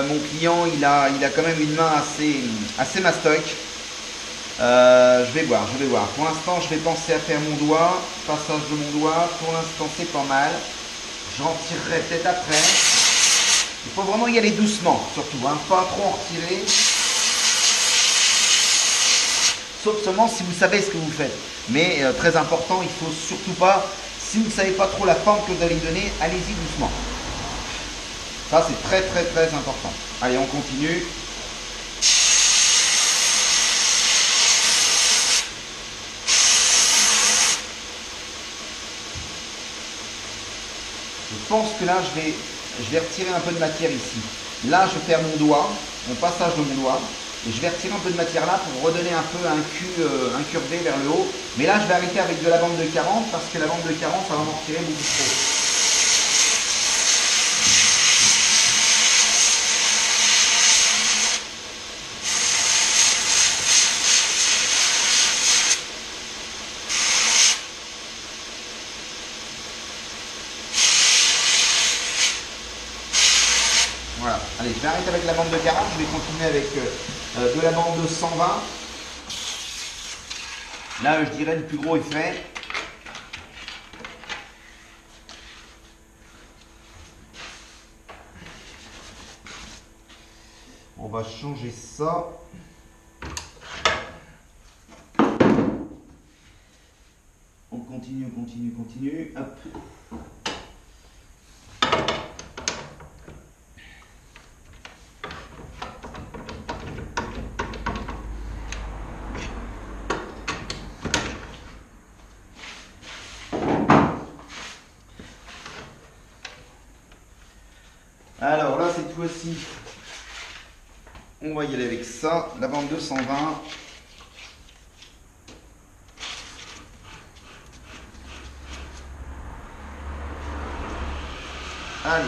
mon client il a quand même une main assez mastoc. Je vais voir. Pour l'instant, je vais penser à faire mon doigt, passage de mon doigt. Pour l'instant, c'est pas mal. J'en tirerai peut-être après. Il faut vraiment y aller doucement, surtout, hein, pas trop en retirer. Sauf seulement si vous savez ce que vous faites. Mais très important, il faut surtout pas, si vous ne savez pas trop la forme que vous allez donner, allez-y doucement. Ça, c'est très très très important. Allez, on continue. Je pense que là, je vais retirer un peu de matière ici. Là, je perds mon doigt, mon passage de mon doigt. Et je vais retirer un peu de matière là pour redonner un peu un cul incurvé vers le haut. Mais là, je vais arrêter avec de la bande de 40 parce que la bande de 40, ça va m'en retirer beaucoup trop. Voilà, allez, je vais arrêter avec la bande de 40, je vais continuer avec de la bande de 120. Là, je dirais le plus gros est fait. On va changer ça. On continue. Hop. fois-ci, on va y aller avec ça, la bande 220. Allez.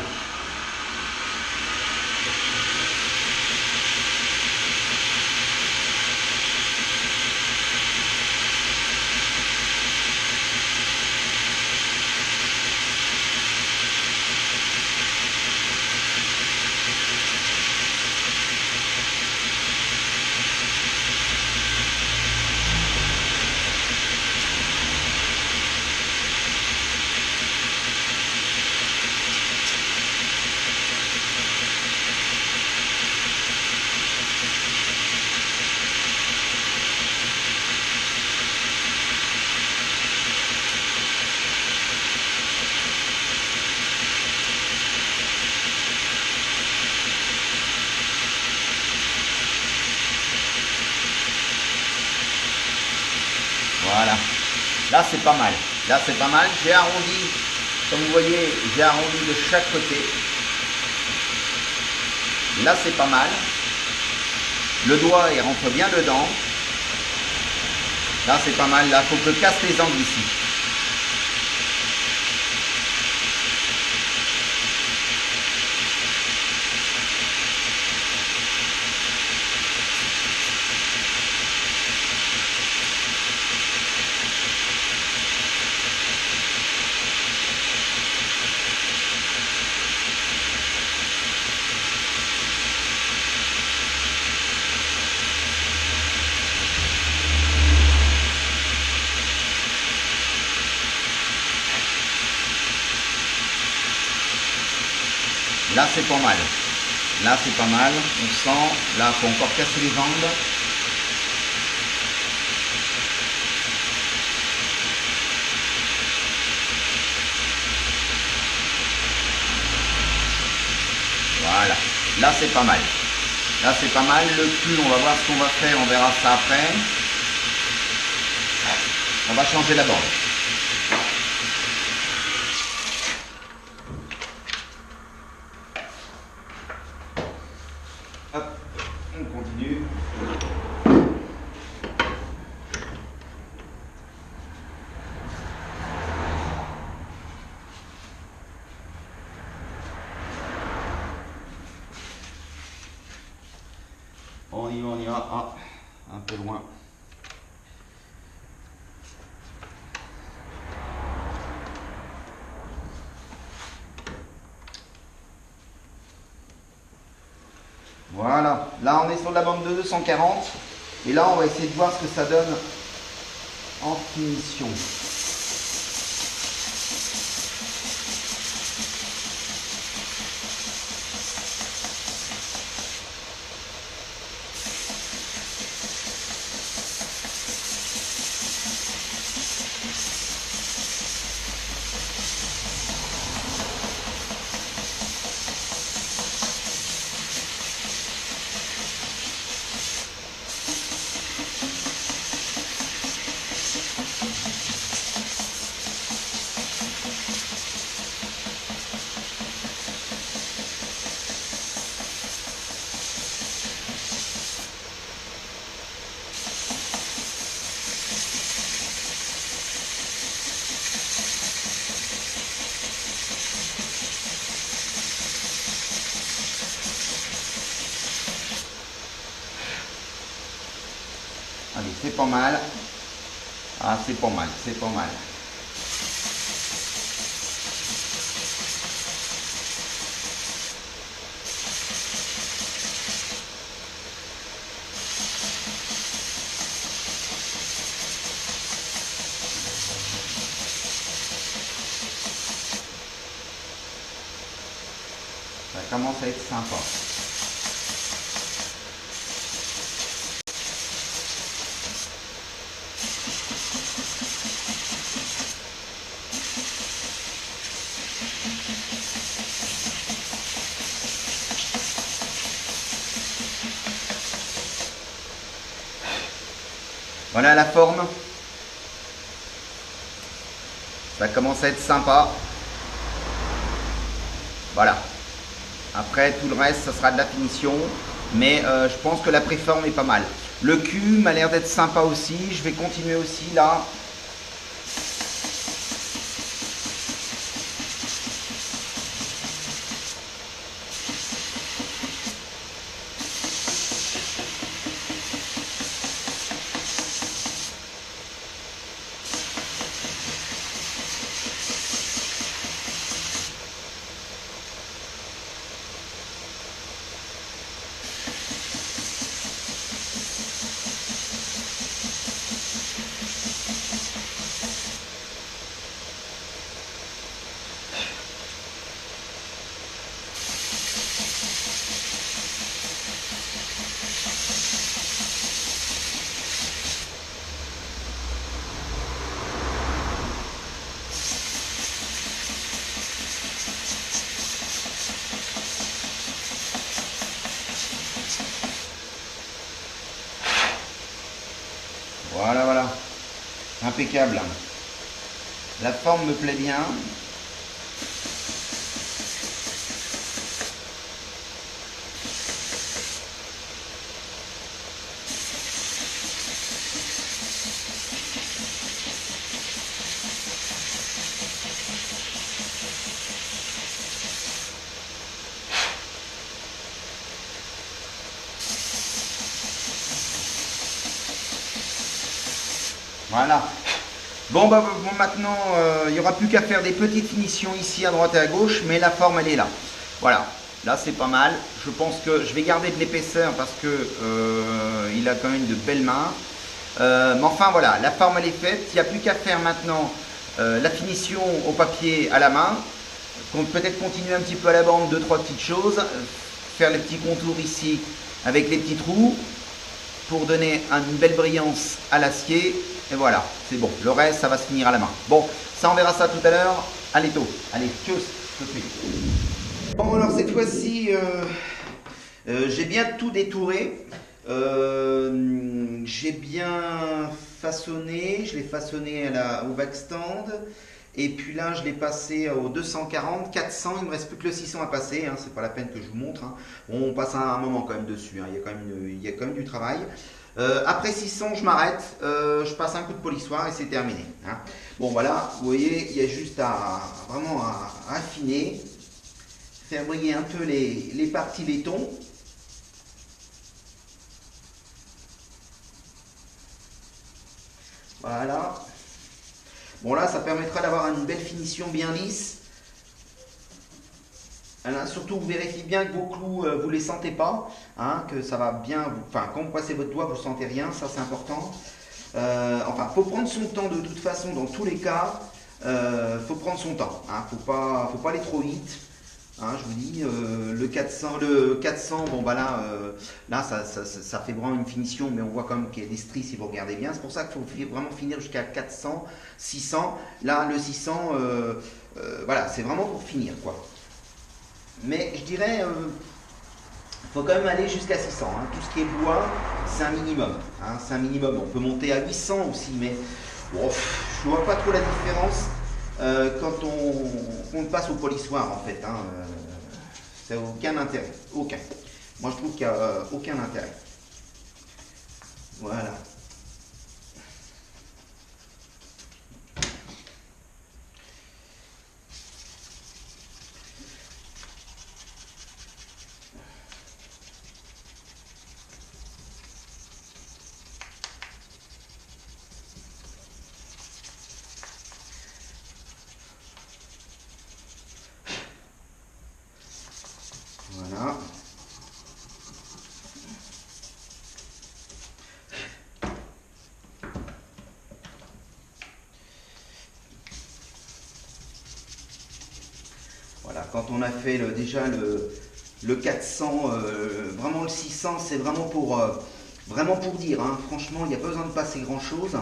Voilà, là c'est pas mal, là c'est pas mal, j'ai arrondi, comme vous voyez, j'ai arrondi de chaque côté, là c'est pas mal, le doigt il rentre bien dedans, là c'est pas mal, là il faut que je casse les angles ici. Là c'est pas mal, là c'est pas mal, on sent, là il faut encore casser les angles. Voilà, là c'est pas mal, là c'est pas mal, le cul on va voir ce qu'on va faire, on verra ça après. On va changer la bande. Hop, on continue. On y va. Ah, un peu loin. Voilà, là on est sur la bande de 240 et là on va essayer de voir ce que ça donne en finition. Allez, c'est pas mal. Ah, c'est pas mal, c'est pas mal. Ça commence à être sympa. Voilà la forme. Ça commence à être sympa. Voilà. Après, tout le reste, ça sera de la finition. Mais je pense que la préforme est pas mal. Le cul m'a l'air d'être sympa aussi. Je vais continuer aussi là. Voilà, voilà. Impeccable. La forme me plaît bien. Voilà. Bon, maintenant, il n'y aura plus qu'à faire des petites finitions ici à droite et à gauche, mais la forme, elle est là. Voilà. Là, c'est pas mal. Je pense que je vais garder de l'épaisseur parce que il a quand même de belles mains. Mais enfin, voilà. La forme, elle est faite. Il n'y a plus qu'à faire maintenant la finition au papier à la main. Peut-être continuer un petit peu à la bande, 2-3 petites choses. Faire les petits contours ici avec les petits trous pour donner une belle brillance à l'acier. Et voilà, c'est bon. Le reste, ça va se finir à la main. Bon, ça, on verra ça tout à l'heure. Allez, tôt. Allez, tchuss, tout de suite. Bon, alors cette fois-ci, j'ai bien tout détouré. J'ai bien façonné. Je l'ai façonné au backstand. Et puis là, je l'ai passé au 240, 400. Il ne me reste plus que le 600 à passer. Hein, c'est pas la peine que je vous montre. Hein. Bon, on passe un moment quand même dessus. Hein, il y a quand même du travail. Après 600, je m'arrête, je passe un coup de polissoir et c'est terminé. Hein. Bon voilà, vous voyez, il y a juste vraiment à affiner, faire briller un peu les parties laiton. Voilà. Bon là, ça permettra d'avoir une belle finition bien lisse. Alors, surtout, vous vérifiez bien que vos clous, vous ne les sentez pas, hein, que ça va bien. Enfin, quand vous passez votre doigt, vous ne sentez rien, ça c'est important. Enfin, il faut prendre son temps de toute façon, dans tous les cas, faut prendre son temps. Hein, faut pas aller trop vite. Hein, je vous dis, le 400, bon bah là ça fait vraiment une finition, mais on voit quand même qu'il y a des stries si vous regardez bien. C'est pour ça qu'il faut vraiment finir jusqu'à 400, 600. Là, le 600, voilà, c'est vraiment pour finir, quoi. Mais je dirais, faut quand même aller jusqu'à 600. Hein. Tout ce qui est bois, c'est un minimum. Hein. C'est un minimum. On peut monter à 800 aussi, mais bon, je ne vois pas trop la différence quand on passe au polissoir en fait. Hein. Ça n'a aucun intérêt. Aucun. Moi, je trouve qu'il n'y a aucun intérêt. Voilà. Voilà. Voilà, quand on a fait déjà le 400, vraiment le 600, c'est vraiment pour dire, hein. Franchement, il n'y a pas besoin de passer grand chose.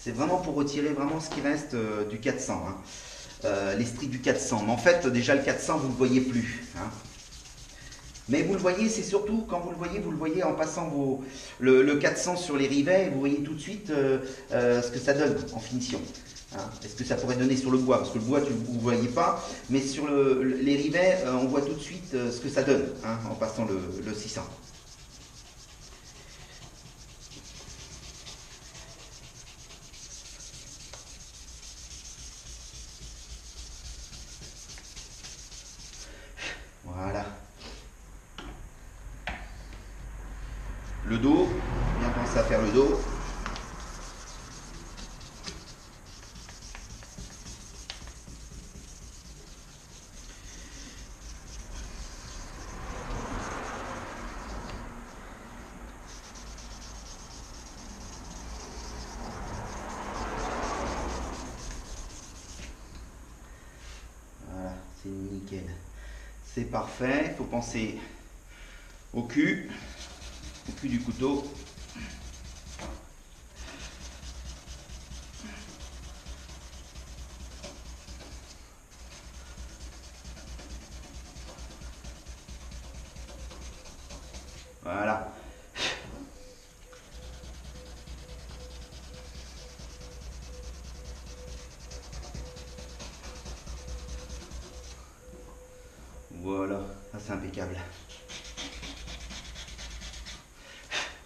C'est vraiment pour retirer vraiment ce qui reste du 400. Hein. Les stries du 400. Mais en fait, déjà le 400, vous ne le voyez plus. Hein. Mais vous le voyez, c'est surtout quand vous le voyez en passant le 400 sur les rivets, vous voyez tout de suite ce que ça donne en finition. Hein. Est-ce que ça pourrait donner sur le bois? Parce que le bois, vous ne voyez pas, mais sur les rivets, on voit tout de suite ce que ça donne hein, en passant le 600. Voilà. Le dos, bien penser à faire le dos. Voilà, c'est nickel. C'est parfait, il faut penser au cul du couteau. Voilà. Voilà, ça c'est impeccable.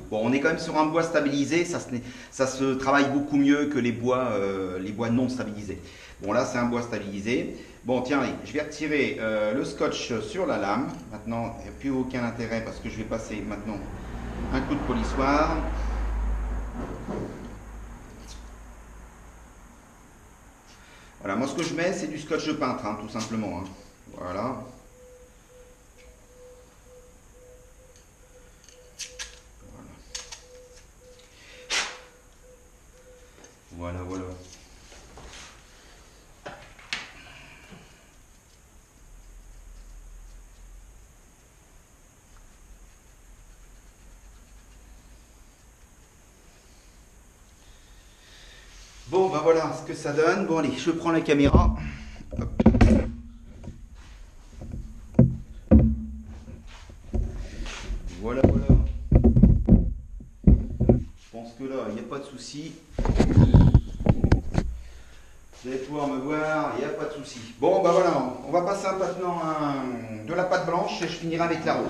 Bon, on est quand même sur un bois stabilisé, ça se travaille beaucoup mieux que les bois non stabilisés. Bon, là c'est un bois stabilisé. Bon, tiens, je vais retirer le scotch sur la lame. Maintenant, il n'y a plus aucun intérêt parce que je vais passer maintenant un coup de polissoir. Voilà, moi ce que je mets, c'est du scotch de peintre, hein, tout simplement. Hein. Voilà. Voilà, voilà. Bon, ben voilà ce que ça donne. Bon, allez, je prends la caméra. Hop. Voilà, voilà. Je pense que là, il n'y a pas de souci. Vous allez pouvoir me voir, il n'y a pas de souci. Bon, ben voilà, on va passer maintenant de la pâte blanche et je finirai avec la rose.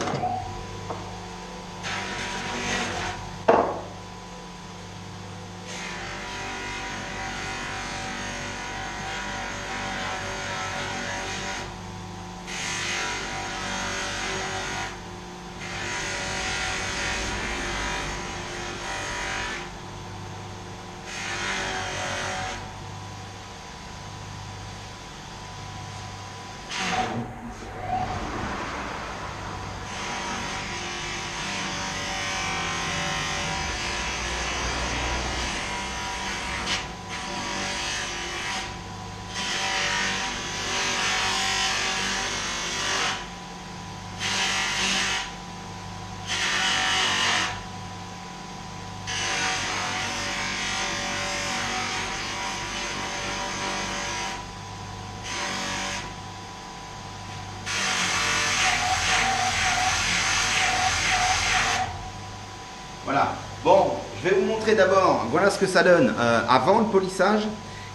Voilà. Bon, je vais vous montrer d'abord, voilà ce que ça donne avant le polissage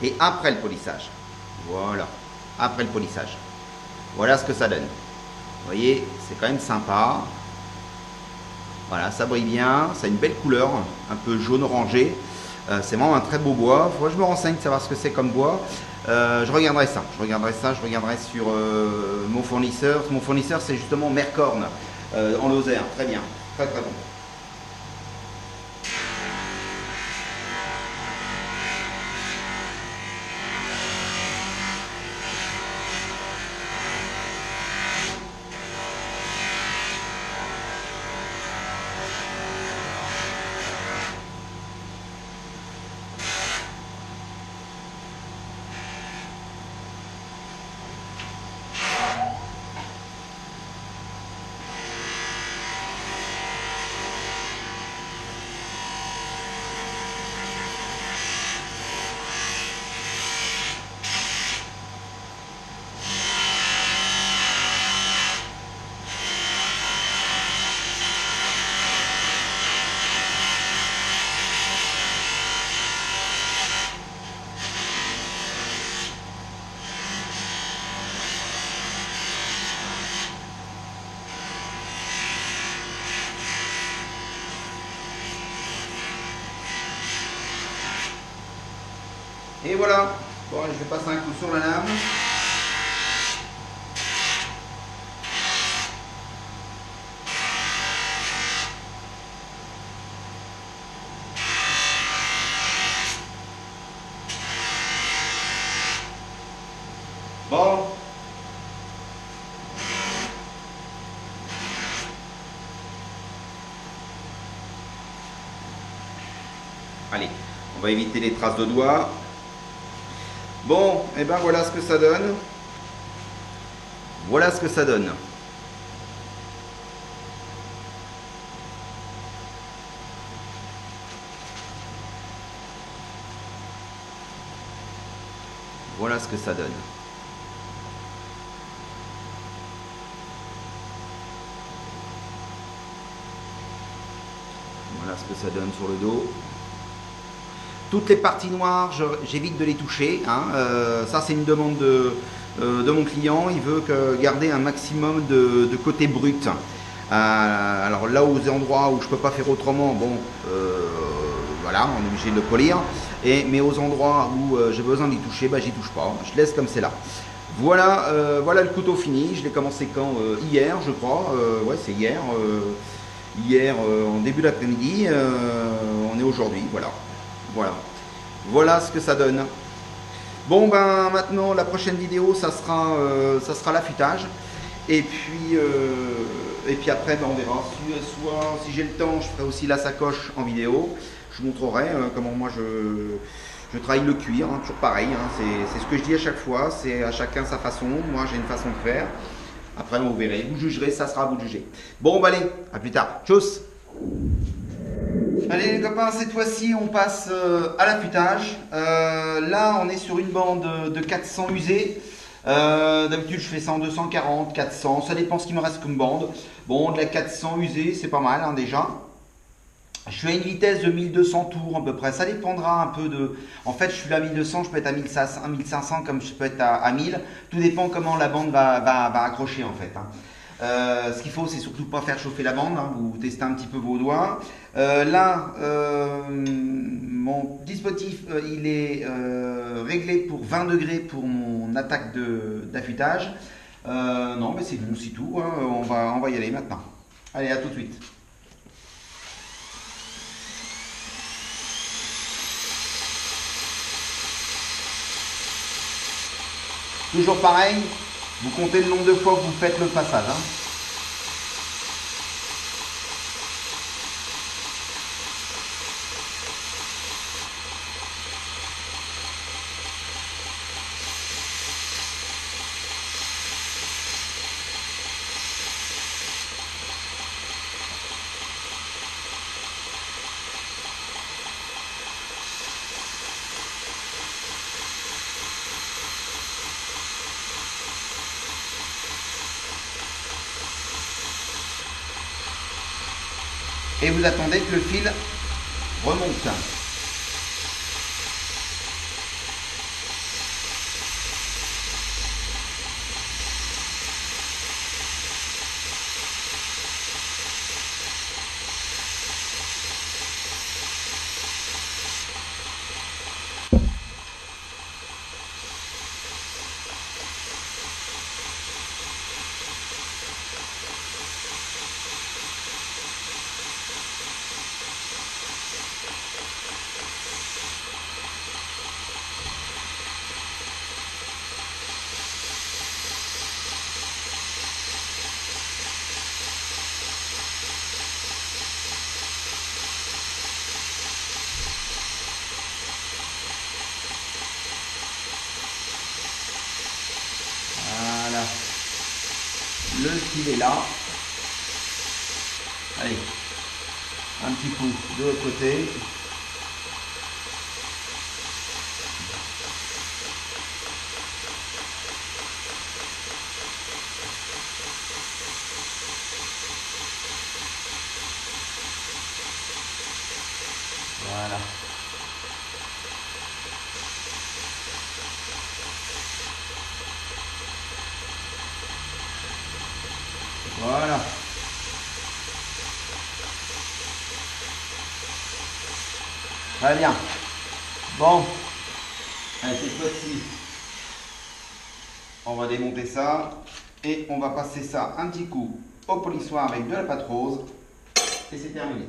et après le polissage. Voilà, après le polissage. Voilà ce que ça donne. Vous voyez, c'est quand même sympa. Voilà, ça brille bien, ça a une belle couleur, un peu jaune orangé. C'est vraiment un très beau bois. Il faudrait que je me renseigne, savoir ce que c'est comme bois. Je regarderai ça. Je regarderai sur mon fournisseur. Mon fournisseur, c'est justement Mercorn en Lozère. Très bien, très très bon. Et voilà. Bon, je vais passer un coup sur la lame. Bon. Allez, on va éviter les traces de doigts. Bon, et ben voilà ce que ça donne. Voilà ce que ça donne. Voilà ce que ça donne. Voilà ce que ça donne sur le dos. Toutes les parties noires, j'évite de les toucher. Hein. Ça, c'est une demande de mon client. Il veut garder un maximum de côté brut. Alors là, aux endroits où je ne peux pas faire autrement, bon, voilà, on est obligé de le polir. Mais aux endroits où j'ai besoin d'y toucher, bah, j'y touche pas. Je laisse comme c'est là. Voilà, voilà le couteau fini. Je l'ai commencé quand hier, je crois. Ouais, c'est hier. Hier, en début d'après-midi. On est aujourd'hui, voilà. Voilà. Voilà ce que ça donne. Bon, ben maintenant, la prochaine vidéo, ça sera l'affûtage. Et puis après, ben, on verra. Si j'ai le temps, je ferai aussi la sacoche en vidéo. Je vous montrerai comment moi je travaille le cuir, hein, toujours pareil. Hein, c'est ce que je dis à chaque fois. C'est à chacun sa façon. Moi, j'ai une façon de faire. Après, vous verrez. Vous jugerez, ça sera à vous de juger. Bon, ben allez, à plus tard. Tchuss! Allez les copains, cette fois-ci on passe à l'affûtage. Là on est sur une bande de 400 usées. D'habitude je fais ça en 240, 400, ça dépend ce qu'il me reste comme bande. Bon, de la 400 usée c'est pas mal hein, déjà. Je suis à une vitesse de 1200 tours à peu près, ça dépendra un peu de... En fait je suis à 1200, je peux être à 1500 comme je peux être à 1000. Tout dépend comment la bande va accrocher en fait. Hein. Ce qu'il faut, c'est surtout pas faire chauffer la bande, hein, vous testez un petit peu vos doigts. Là, mon dispositif, il est réglé pour 20 degrés pour mon attaque d'affûtage. Non, mais c'est bon, c'est tout. Hein, on va y aller maintenant. Allez, à tout de suite. Toujours pareil. Vous comptez le nombre de fois que vous faites le passage. Hein. Et vous attendez que le fil remonte. Voilà. Le fil est là. Allez. Un petit coup de l'autre côté. Voilà. Voilà. Très bien. Bon. Allez, cette fois-ci, on va démonter ça et on va passer ça un petit coup au polissoir avec de la pâte rose et c'est terminé.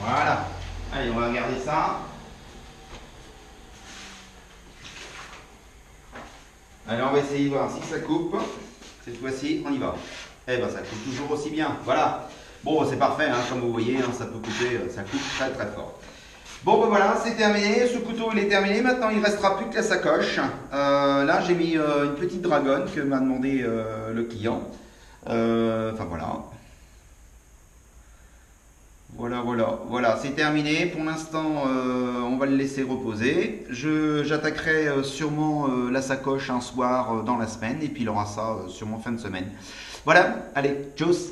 Voilà. Allez, on va regarder ça. Allez, on va essayer de voir si ça coupe. Cette fois-ci, on y va. Eh ben, ça coupe toujours aussi bien. Voilà. Bon, c'est parfait, hein, comme vous voyez, hein, ça peut couper, ça coupe très très fort. Bon, ben voilà, c'est terminé. Ce couteau, il est terminé. Maintenant, il ne restera plus que la sacoche. Là, j'ai mis une petite dragonne que m'a demandé le client. Enfin, voilà. Voilà, c'est terminé. Pour l'instant, on va le laisser reposer. J'attaquerai sûrement la sacoche un soir dans la semaine et puis il aura ça sûrement fin de semaine. Voilà, allez, tchuss!